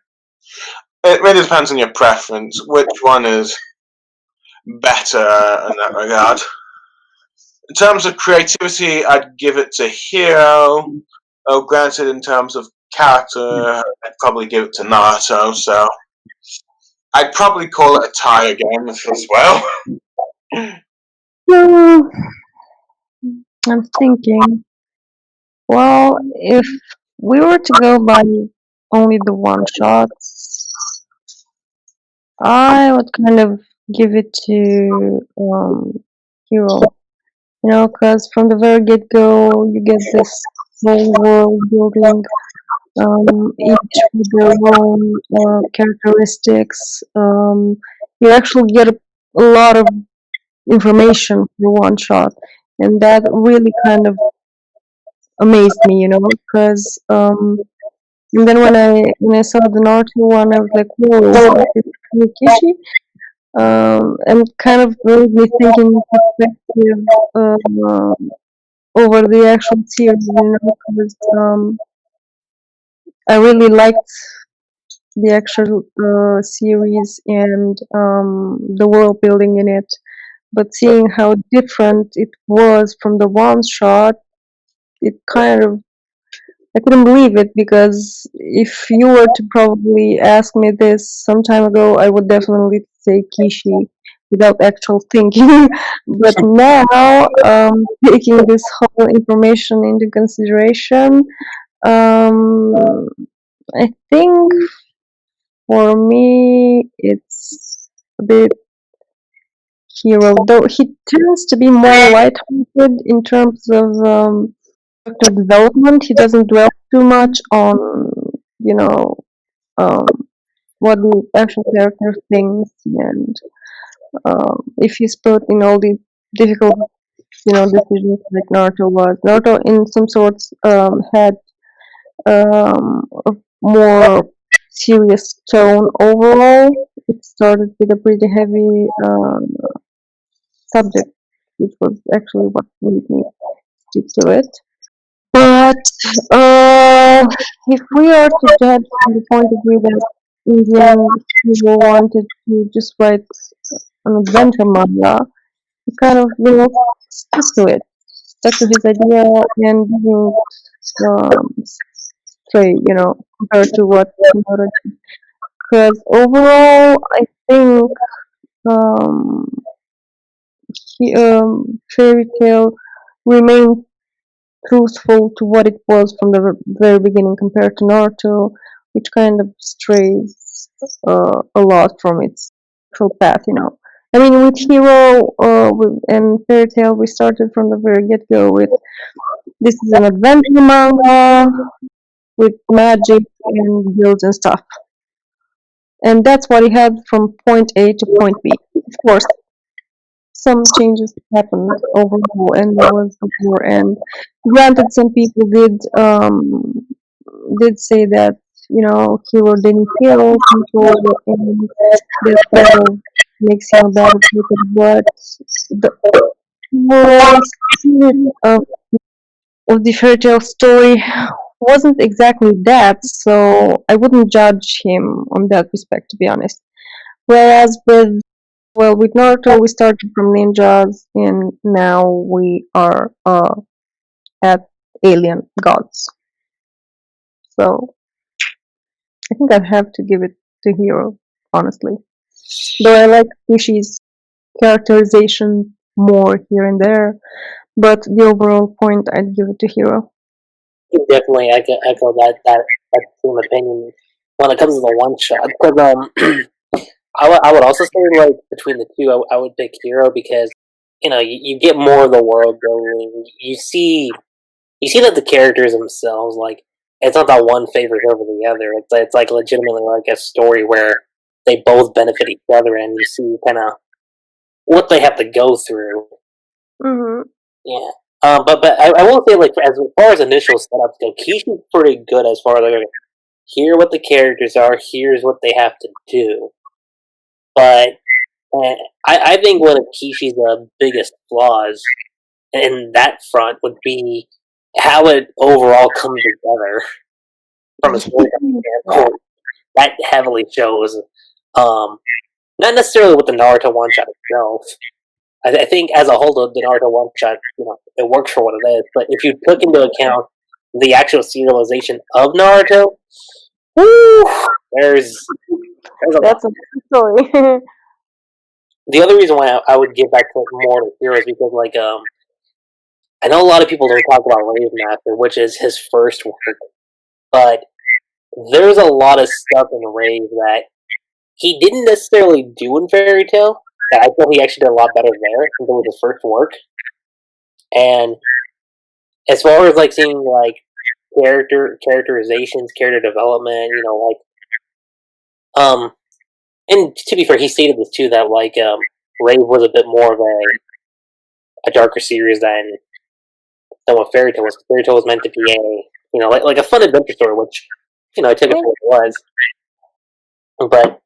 it really depends on your preference. Which one is better in that regard? In terms of creativity, I'd give it to Hiro. Oh, granted, in terms of character, I'd probably give it to Naruto. So I'd probably call it a tie again as well. I'm thinking, well, if we were to go by only the one-shots, I would kind of give it to Hiro. Because from the very get-go, you get this whole world building, each with their own characteristics. You actually get a lot of information for one shot, and that really kind of amazed me, because and then when I saw the Naruto one, I was like, whoa, it's Kishi, and kind of made me think in perspective over the actual series, because I really liked the actual series and the world building in it, but seeing how different it was from the one shot, it kind of, I couldn't believe it, because if you were to probably ask me this some time ago, I would definitely say Kishi without actual thinking. But now, taking this whole information into consideration, I think for me it's a bit Hiro, though he tends to be more lighthearted in terms of character development. He doesn't dwell too much on, you know, um, what the actual character thinks, and if he's put in all the difficult, decisions like Naruto was. Naruto, in some sorts, had a more serious tone overall. It started with a pretty heavy subject, which was actually what made me stick to it. But if we are to judge from the point of view that Indian people wanted to just write an adventure manga, he kind of, stuck to it, stuck to his idea, and didn't stray, compared to what Kishimoto did. Because overall, I think um, Fairy Tail remained truthful to what it was from the very beginning compared to Naruto, which kind of strays a lot from its actual path. I mean, with Hero and Fairy Tail, we started from the very get go with this is an adventure manga with magic and guilds and stuff. And that's what he had from point A to point B. Of course, some changes happened overall, and there was a war. And granted, some people did say that Hero didn't kill people, and that kind of makes him a bad person. But the overall spirit of the fairy tale story wasn't exactly that, so I wouldn't judge him on that respect, to be honest. Whereas with Naruto, we started from ninjas, and now we are at alien gods. So I think I'd have to give it to Hiro, honestly. Though I like Kishi's characterization more here and there, but the overall point, I'd give it to Hiro. Definitely, I can echo that same opinion when it comes to the one shot. Because I would also say, like, between the two, I would pick Hero because you get more of the world building. You see that the characters themselves, like, it's not that one favors over the other. It's like legitimately like a story where they both benefit each other, and you see kind of what they have to go through. Mm-hmm. Yeah. But I will say, like, as far as initial setups go, Kishi's pretty good as far as, like, here what the characters are, here's what they have to do. But I think one of Kishi's biggest flaws in that front would be how it overall comes together from a storytelling standpoint. That heavily shows, not necessarily with the Naruto One-Shot itself. I think as a whole, the Naruto One-Shot, it works for what it is. But if you took into account the actual serialization of Naruto, woo, there's a That's a good story. The other reason why I would give back to more to Hero is because, like, I know a lot of people don't talk about Rave Master, which is his first work, but there's a lot of stuff in Rave that he didn't necessarily do in Fairy Tail that I feel he actually did a lot better there since it was his first work. And as far as, like, seeing, like, characterizations, character development, and to be fair, he stated this too, that, like, Rave was a bit more of a darker series than what Fairy Tail was. Fairy Tail was meant to be like a fun adventure story, which, I took it for what it was. But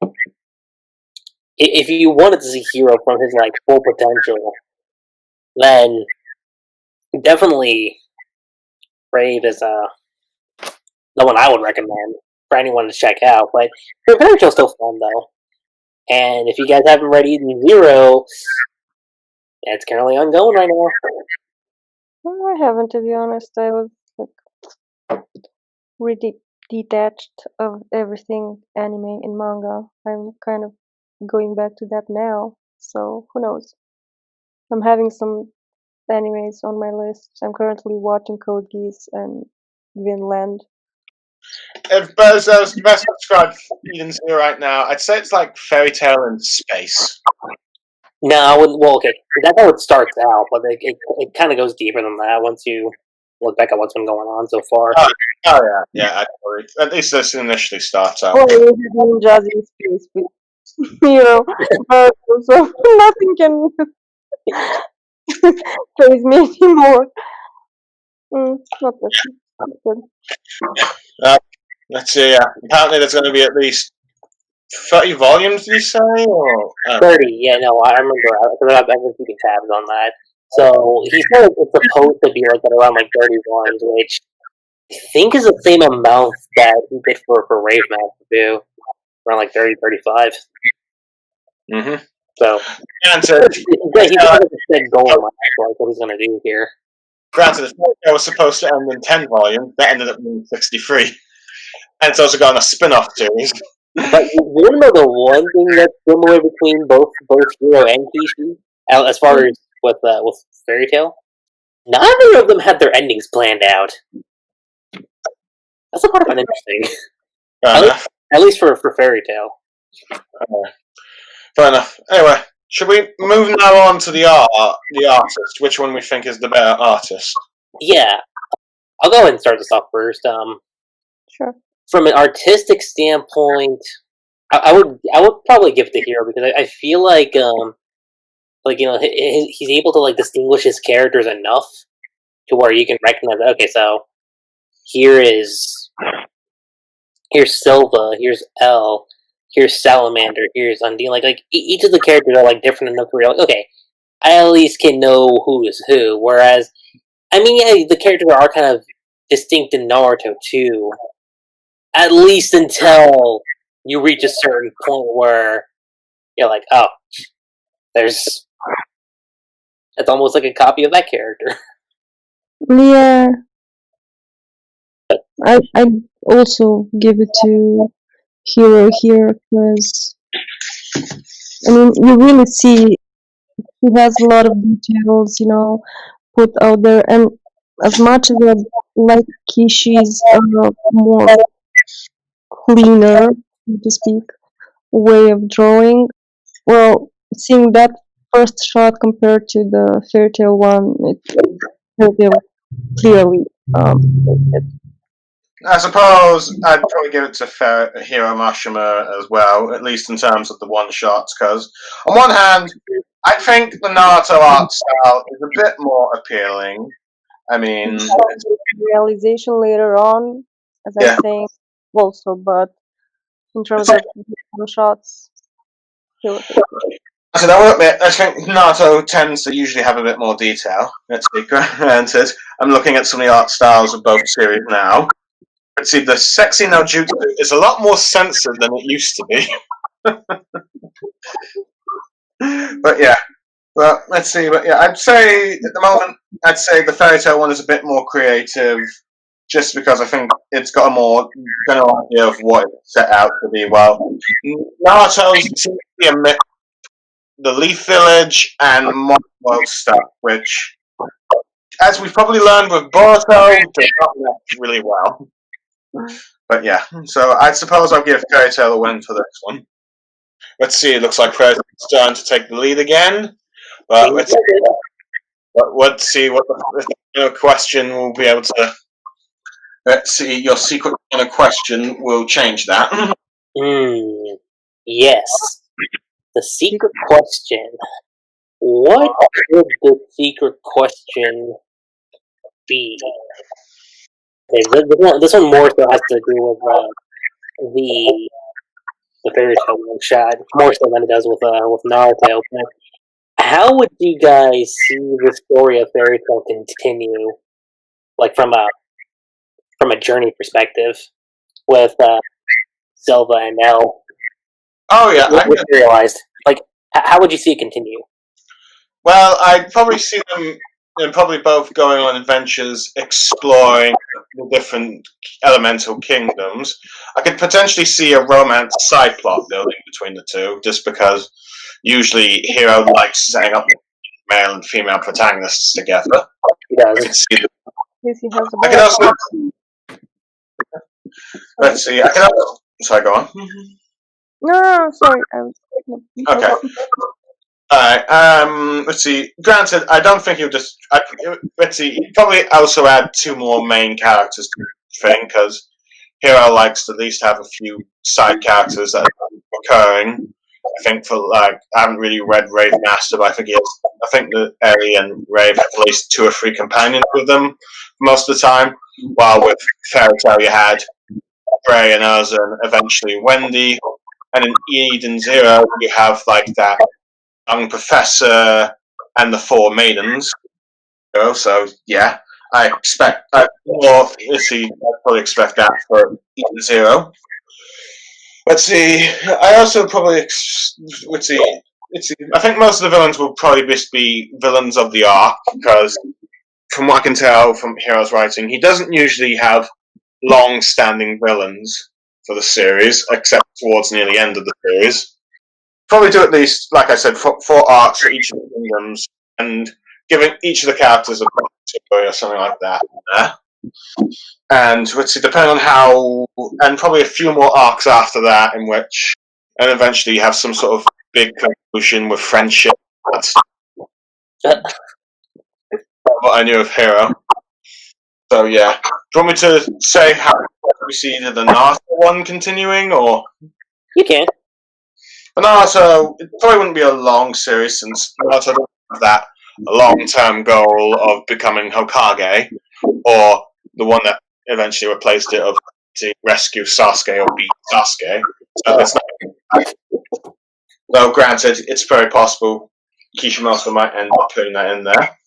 if you wanted to see Hero from his, like, full potential, then definitely Brave is the one I would recommend for anyone to check out. But Fairy Tail's still fun, though. And if you guys haven't read Eden Zero, it's currently ongoing right now. Well, I haven't, to be honest. I was, like, really detached of everything anime and manga. I'm kind of going back to that now, so who knows? I'm having some animes on my list. I'm currently watching Code Geass and Vinland. If Bozo's the best described Eden Zero right now, I'd say it's like Fairy Tail in space. No, I wouldn't. Well, okay, that's how it starts out, but it kind of goes deeper than that once you look back at what's been going on so far. Oh yeah, I agree. At least this initially starts out. Oh, we're ninjas in space with so nothing can praise me anymore. Not good. Let's see. Apparently, there's going to be at least 30 volumes. Did you say? Or 30? Yeah, no, I remember. I've been keeping tabs on that. So he said it's supposed to be like at around like 31, which I think is the same amount that he did for Rave Master too, around like 30, 35. Mm-hmm. So, granted, he has a set goal in mind for what he's going to do here. Granted, it was supposed to end in 10 volumes, that ended up being 63. And it's also got a spin-off series. But you want to know the one thing that's similar between both Hiro and Kishi, as far as with Fairy Tail? Neither of them had their endings planned out. That's a part of it interesting. At least for Fairy Tail. Fair enough. Anyway, should we move now on to the artist? Which one we think is the better artist? Yeah, I'll go ahead and start this off first. Sure. From an artistic standpoint, I would probably give it to Hiro because I feel like he's able to distinguish his characters enough to where you can recognize that, okay, so here's Silva, here's L, here's Salamander, here's Undine. Each of the characters are different enough where you're like, okay, I at least can know who is who. Whereas, I mean, yeah, the characters are kind of distinct in Naruto too. At least until you reach a certain point where you're like, oh, it's almost like a copy of that character. Yeah. I also give it to Hiro here because I mean you really see he has a lot of details, put out there, and as much as I like Kishi's more cleaner, so to speak, way of drawing, well, seeing that first shot compared to the Fairy Tail one, Fairy Tail clearly I suppose I'd probably give it to Hiro Mashima as well, at least in terms of the one-shots, because on one hand, I think the Naruto art style is a bit more appealing. I mean, realization later on, as Yeah. I think, also, but in terms of one-shots, Hiro takes it. So I will admit, I think Naruto tends to usually have a bit more detail. Let's be granted. I'm looking at some of the art styles of both series now. Let's see, the sexy no jutsu is a lot more censored than it used to be. But yeah. Well, let's see. But yeah, I'd say at the moment, I'd say the Fairy Tail one is a bit more creative, just because I think it's got a more general idea of what it's set out to be. Well, Naruto seems to be a mix the Leaf Village and Modern World stuff, which, as we've probably learned with Boruto, does not match really well. But yeah, so I suppose I'll give Fairy Tail a win for this one. Let's see, it looks like Fairy Tail's starting to take the lead again. But let's see what the question will be able to. Let's see, your secret question will change that. Yes. The secret question. What could the secret question be? Okay, this one more so has to do with the Fairy Tail one-shot, more so than it does with Naruto. But how would you guys see the story of Fairy Tail continue, from a journey perspective, with Silva and L? Oh yeah, serialized. How would you see it continue? Well, I'd probably see them probably both going on adventures, exploring the different elemental kingdoms. I could potentially see a romance side plot building between the two, just because usually Hiro likes setting up male and female protagonists together. He does. I could see them. Yes, he has I could also. Let's see. I could also. Sorry, go on. No, sorry. Okay. Alright, let's see. Granted, I don't think he'll just. Let's see. He'd probably also add two more main characters to the thing, because Hiro likes to at least have a few side characters that are recurring. I think I haven't really read Rave Master, but I think that Eri and Rave have at least 2 or 3 companions with them most of the time. While with Fairy Tail, you had Bray and Urza, and eventually Wendy. And in Eden Zero, you have that young professor and the 4 maidens. So yeah, I expect I'd probably expect that for Eden Zero. Let's see. I also probably let's see. I think most of the villains will probably just be villains of the arc, because from what I can tell from Hiro's writing, he doesn't usually have long-standing villains for the series, except towards near the end of the series. Probably do at least, like I said, 4 arcs for each of the kingdoms, and giving each of the characters a backstory or something like that. And let's see, depending on how, and probably a few more arcs after that, in which and eventually you have some sort of big conclusion with friendship. That's what I knew of Hiro. So yeah, do you want me to say how we see the Naruto one continuing, or You can. Naruto? It probably wouldn't be a long series since Naruto doesn't have that long-term goal of becoming Hokage, or the one that eventually replaced it of to rescue Sasuke or beat Sasuke. So it's not. Though granted, it's very possible Kishimoto might end up putting that in there.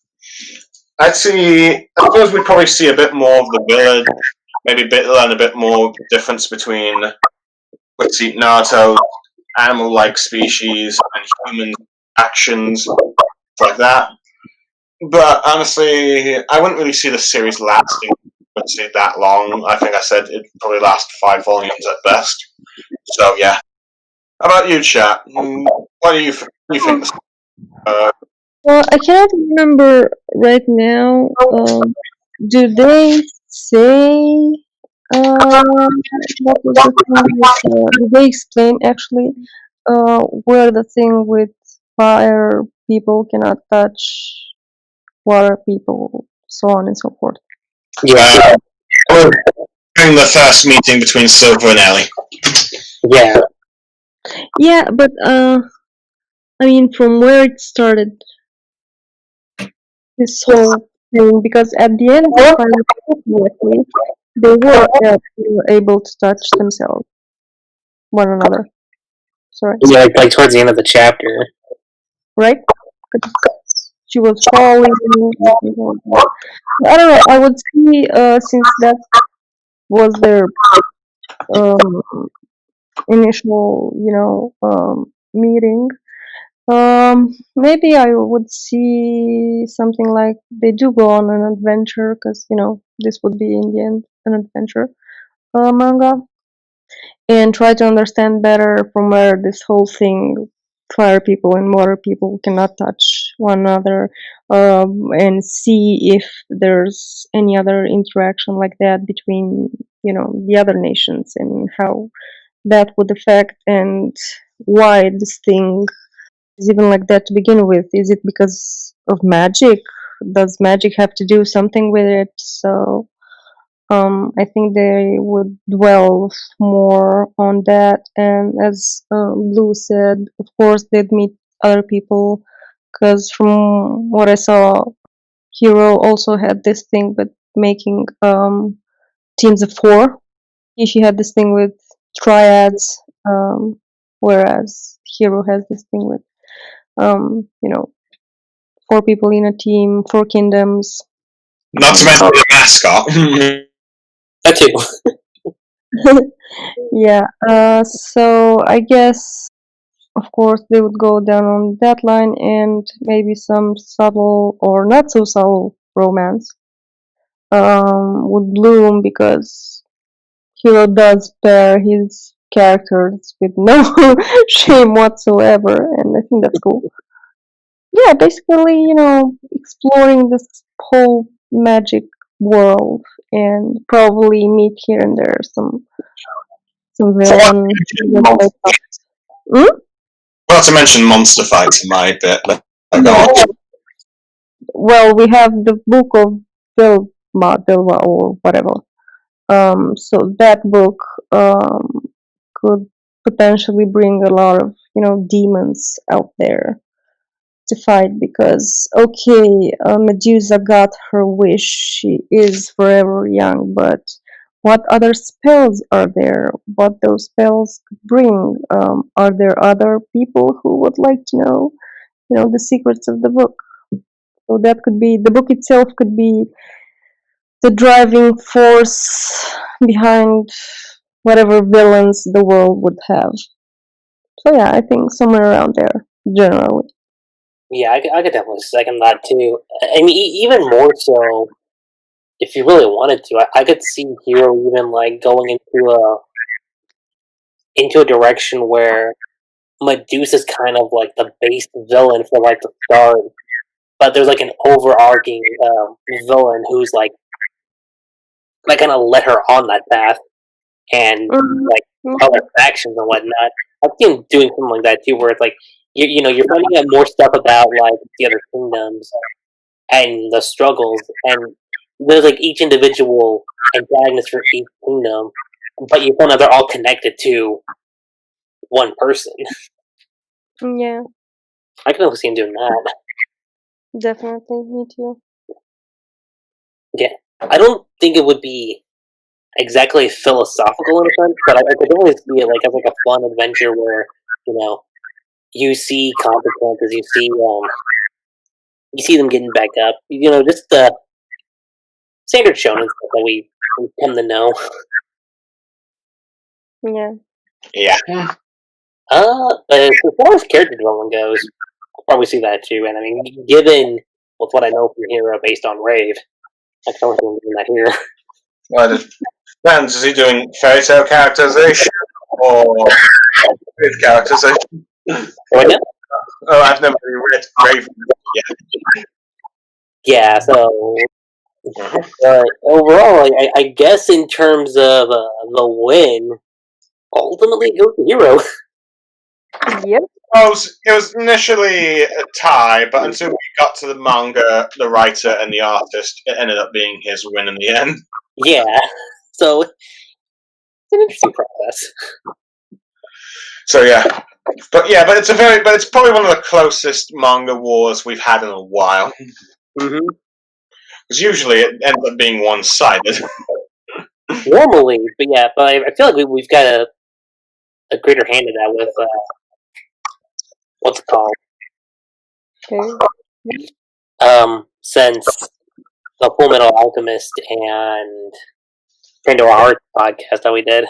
I suppose we'd probably see a bit more of the village, maybe learn a bit more difference between, let's see, Naruto's animal-like species and human actions, like that. But honestly, I wouldn't really see the series lasting, let's say, that long. I think I said it'd probably last 5 volumes at best. So yeah. How about you, Chat? What do you think? Well, I cannot remember right now. Do they say what was the thing with, do they explain actually where the thing with fire people cannot touch water people, so on and so forth? Yeah. During the first meeting between Silver and Ellie. Yeah. Yeah, but I mean, from where it started, this whole thing, because at the end, if I recall correctly, they were able to touch themselves, one another. Sorry. Yeah, like towards the end of the chapter. Right? She was falling. I don't know. I would see, since that was their initial, meeting. Maybe I would see something like they do go on an adventure, because this would be in the end an adventure manga, and try to understand better from where this whole thing, fire people and water people cannot touch one another, and see if there's any other interaction like that between the other nations, and how that would affect, and why this thing is even like that to begin with. Is it because of magic? Does magic have to do something with it? So I think they would dwell more on that. And as Blue said, of course, they'd meet other people, because from what I saw, Hiro also had this thing with making teams of 4. She had this thing with triads, whereas Hiro has this thing with, 4 people in a team, 4 kingdoms. Not to mention the mascot. That too. Yeah, so I guess, of course, they would go down on that line, and maybe some subtle or not so subtle romance would bloom, because Hiro does pair his characters with no shame whatsoever, and I think that's cool. Yeah, basically, exploring this whole magic world, and probably meet here and there some villain. Not to mention monster fights in my bit. Yeah. Well, we have the book of Dilma or whatever. So that book could potentially bring a lot of demons out there to fight, because okay, Medusa got her wish, she is forever young, but what other spells are there? What those spells could bring? Are there other people who would like to know the secrets of the book? So that could be, the book itself could be the driving force behind whatever villains the world would have. So yeah, I think somewhere around there, generally. Yeah, I could definitely second that too. I mean, even more so, if you really wanted to, I could see Hiro even like going into a direction where Medusa's kind of like the base villain for like the start, but there's like an overarching villain who's like kind of led her on that path, and like other factions and whatnot. I've seen him doing something like that too, where it's like you're finding out more stuff about like the other kingdoms and the struggles, and there's like each individual antagonist for each kingdom, but you find out they're all connected to one person. Yeah, I can only see him doing that. definitely. Me too. Yeah, I don't think it would be exactly philosophical in a sense, but I could definitely see it like as like a fun adventure where you see consequences, you see them getting back up. Just the standard shonen stuff that we come to know. Yeah. Yeah. But as far as character development goes, I'll probably see that too. And I mean, given with what I know from Hiro based on Rave, I can only see him doing that here. Well, it depends. Is he doing fairy tale characterization or his characterization? Right now? Oh, I've never really read Raven yet. Yeah, so overall, I guess in terms of the win, ultimately it goes to Hiro. Yep. It was initially a tie, but until we got to the manga, the writer and the artist, it ended up being his win in the end. Yeah, so it's an interesting process. So yeah, but it's probably one of the closest manga wars we've had in a while. Mm-hmm. Because usually it ends up being one-sided. Normally, but I feel like we've got a greater hand in that with what's it called? Okay. Since the Full Metal Alchemist and Pandora Heart podcast that we did.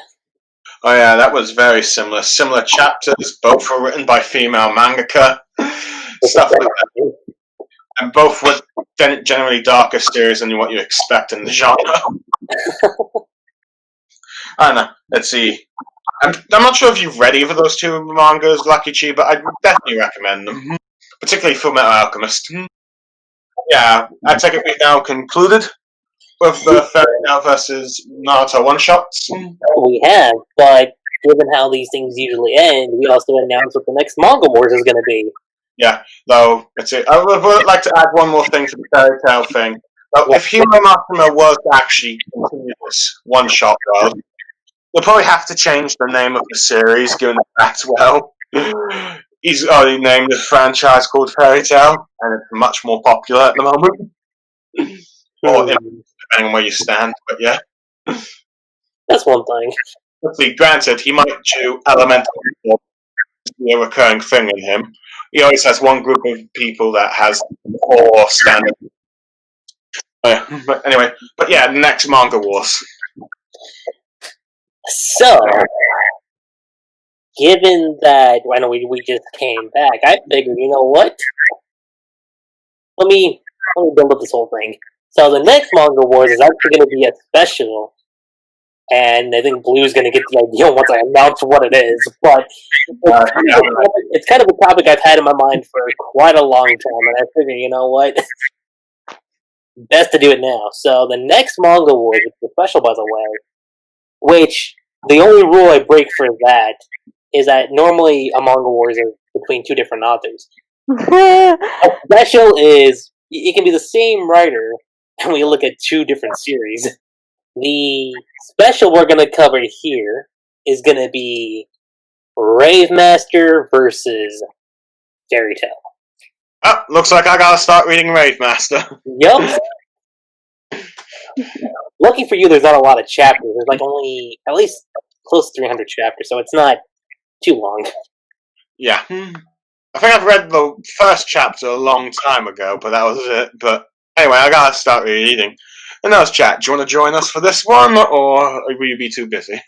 Oh yeah, that was very similar. Similar chapters, both were written by female mangaka, stuff like that. And both were generally darker series than what you expect in the genre. I don't know. Let's see. I'm not sure if you've read either of those two mangas, Lucky Chi, but I'd definitely recommend them. Particularly Full Metal Alchemist. Yeah, I take it we've now concluded with the Fairy Tail versus Naruto One-Shots. We have, but given how these things usually end, we also announced what the next Manga Wars is going to be. Yeah, though, let's see. I would like to add one more thing to the Fairy Tail thing. If Hiro Mashima was to actually continue this one-shot world, they'll probably have to change the name of the series, given that as well. He's already named the franchise called Fairy Tail, and it's much more popular at the moment. Or depending on where you stand, but yeah. That's one thing. Let's see, granted, he might do elemental people to be a recurring thing in him. He always has one group of people that has 4 standard. But anyway, next Manga Wars. So, given that I know we just came back, I figured, you know what? Let me build up this whole thing. So the next Manga Wars is actually going to be a special, and I think Blue's going to get the idea once I announce what it is. But it's kind of a topic I've had in my mind for quite a long time, and I figured, you know what? Best to do it now. So the next Manga Wars, which is special, by the way, which the only rule I break for that is that normally a Manga Wars is between 2 different authors. A special is it can be the same writer, and we look at 2 different series. The special we're going to cover here is going to be Rave Master versus Fairy Tail. Oh, looks like I gotta start reading Rave Master. Yup. Lucky for you, there's not a lot of chapters. There's like only at least close to 300 chapters, so it's not too long. Yeah. I think I've read the first chapter a long time ago, but that was it. But anyway, I gotta start reading. And now, Chat, do you want to join us for this one, or will you be too busy?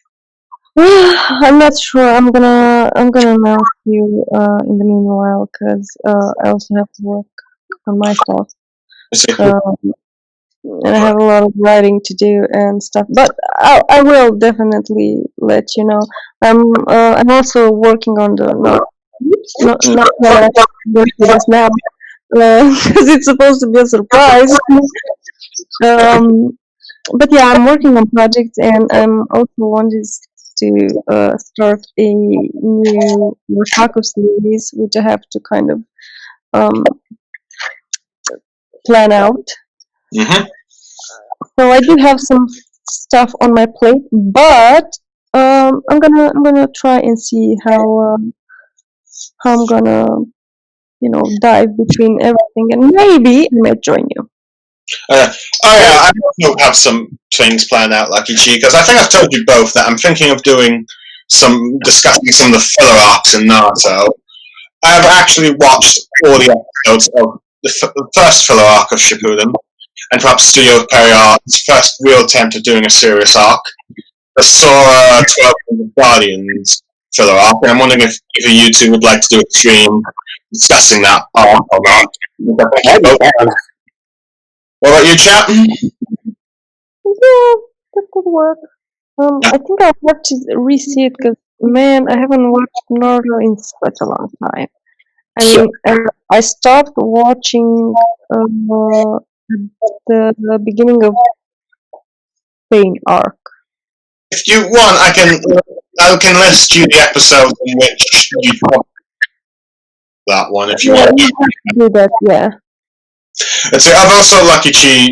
I'm not sure. I'm gonna announce you in the meanwhile, because I also have to work on my stuff. And I have a lot of writing to do and stuff. But I will definitely let you know. I'm also working on the not that I'm going to do this now, because it's supposed to be a surprise. But yeah, I'm working on projects, and I'm also wanting to start a new otaku series, which I have to kind of plan out. Mm-hmm. So I do have some stuff on my plate, but I'm gonna try and see how I'm gonna dive between everything, and maybe I might join you. I also have some things planned out, Lucky Chi, because I think I've told you both that I'm thinking of discussing some of the filler arcs in Naruto. I've actually watched all the episodes of the first filler arc of Shippuden, and perhaps Studio Perryart's first real attempt at doing a serious arc, the Sora 12 Guardians filler arc, and I'm wondering if either you two would like to do a stream discussing that arc or not. What about you, Chat? Yeah, that could work. I think I'll have to re-see it because, man, I haven't watched Naruto in such a long time. I mean, I stopped watching the beginning of Pain arc. If you want, I can list you the episodes in which you that one if you want. You have to do that, yeah. Let's see, I've also Lucky Chi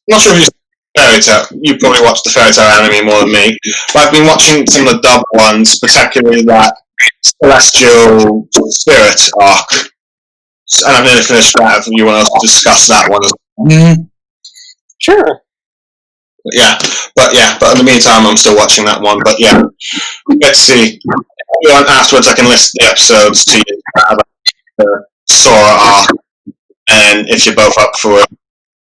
not sure who's Fairy Tail. You probably watched the Fairy Tail anime more than me. But I've been watching some of the dub ones, particularly that Celestial Spirit arc. And I'm nearly finished that if you want to discuss that one. Sure. But in the meantime I'm still watching that one. But yeah. Let's see. Afterwards I can list the episodes to you about the Sora arc. And if you're both up for a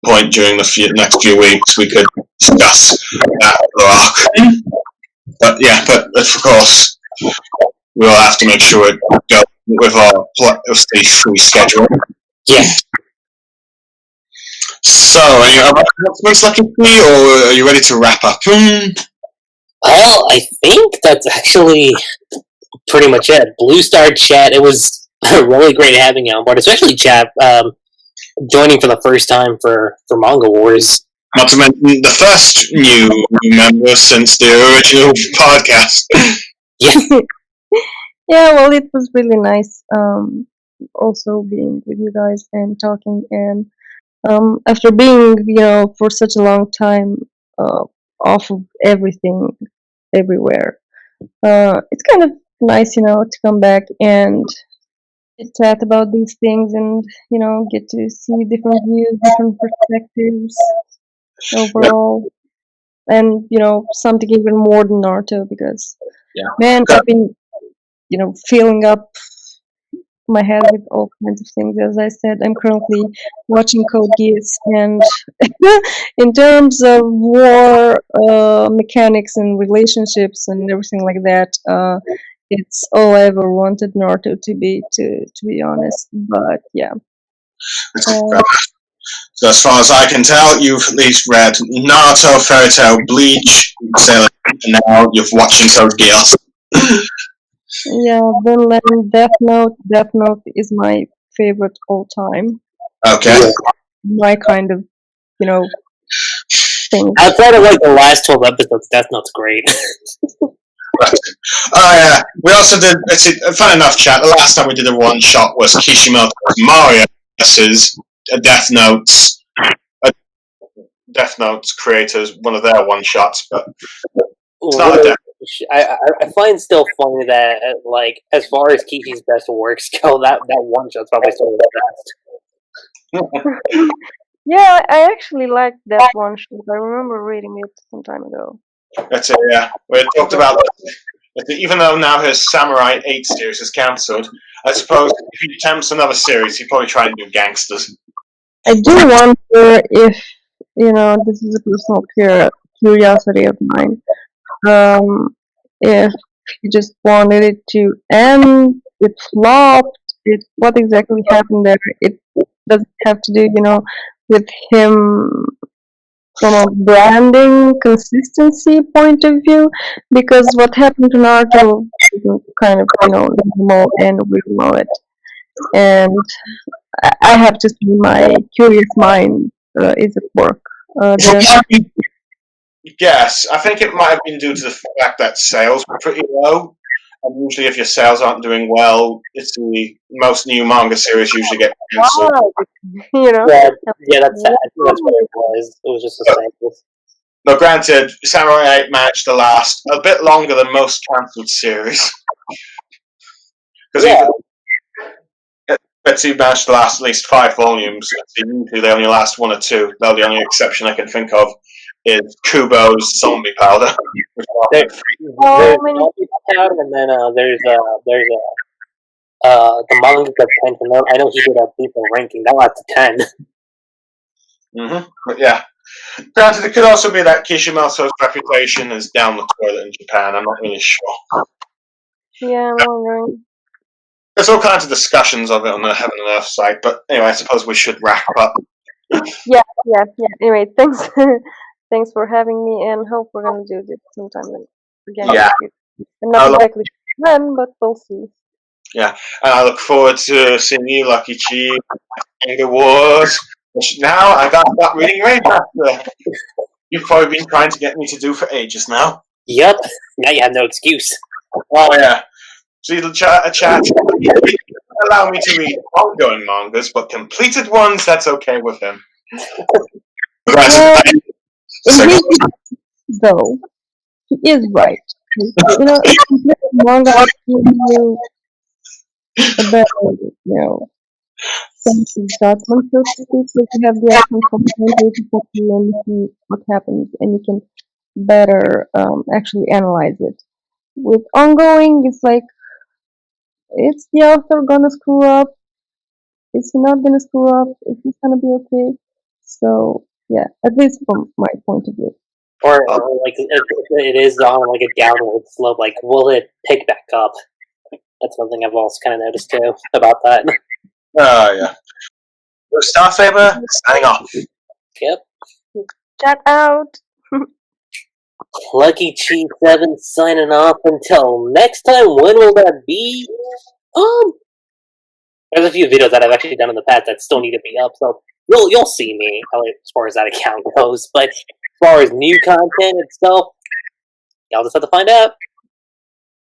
point during the next few weeks, we could discuss that arc. But of course, we'll have to make sure it goes with our free schedule. Yeah. So, are you announcements, Lucky Chi, or are you ready to wrap up? Well, I think that's actually pretty much it. Blue Star Chat, it was really great having you on board, especially Chat. Joining for the first time for Manga Wars. Not to mention the first new member since the original podcast. Yeah. Yeah, well, it was really nice also being with you guys and talking, and after being, for such a long time off of everything, everywhere, it's kind of nice, to come back and chat about these things and get to see different views, different perspectives overall, and something even more than Naruto, because man, I've been filling up my head with all kinds of things. As I said, I'm currently watching Code Geass, and in terms of war mechanics and relationships and everything like that, it's all I ever wanted Naruto to be honest. But yeah. So as far as I can tell, you've at least read Naruto, Fairy Tail, Bleach, Sailor, and now you're watching Code Geass. Yeah, then Death Note. Death Note is my favorite all time. Okay. My kind of, thing. Outside of the last 12 episodes, Death Note's great. Yeah. We also did. Fun enough, Chat. The last time we did a one-shot was Kishimoto Mario versus Death Note's creators, one of their one-shots, but it's not a Death. I find still funny that as far as Kishi's best works go, that one-shot's probably still the best. Yeah, I actually liked that one-shot. I remember reading it some time ago. That's it, yeah. We talked about even though now his Samurai 8 series is cancelled, I suppose if he attempts another series, he'd probably try and do Gangsters. I do wonder if, this is a personal curiosity of mine, if he just wanted it to end, it flopped, what exactly happened there. It doesn't have to do, with him from a branding consistency point of view, because what happened to Naruto is kind of, normal, and we know it. And I have to see, my curious mind is at work. Yes, I think it might have been due to the fact that sales were pretty low. And usually, if your sales aren't doing well, most new manga series usually get cancelled. Wow. You know. Yeah, that's sad. That's what it was. It was just a sample. Though granted, Samurai 8 managed to last a bit longer than most cancelled series. Because Betsy managed to last at least 5 volumes. Usually they only last 1 or 2. Though the only exception I can think of is Kubo's Zombie Powder. There's Zombie Powder, and then there's the manga Pentagon. I know he did a decent ranking. That lasted 10. But yeah. Granted, it could also be that Kishimoto's reputation is down the toilet in Japan. I'm not really sure. Yeah, I'm wondering. There's all kinds of discussions of it on the Heaven and Earth site, but anyway, I suppose we should wrap up. Yeah. Anyway, thanks, thanks for having me, and hope we're gonna do this sometime again. Yeah. I'm not likely then, but we'll see. Yeah, and I look forward to seeing you, Lucky Chi, Manga Wars. Now I got that reading range after you've probably been trying to get me to do for ages now. Yep. Now you have no excuse. Oh yeah. See the chat. Allow me to read ongoing mangas, but completed ones, that's okay with him. Though he is right. You know, manga gives you a better, sense of judgment, so to speak. So you have the action component and see what happens, and you can better actually analyze it. With ongoing, it's like, is the author gonna screw up? Is he not gonna screw up? Is he gonna be okay? So yeah, at least from my point of view. Or like if it is on like a downward slope, like will it pick back up? That's one thing I've also kind of noticed too about that. Oh yeah. BlueStarSaber signing off. Yep. Chat out. Lucky Chi 7 signing off until next time. When will that be? There's a few videos that I've actually done in the past that still need to be up, so you'll see me as far as that account goes. But as far as new content itself, y'all just have to find out.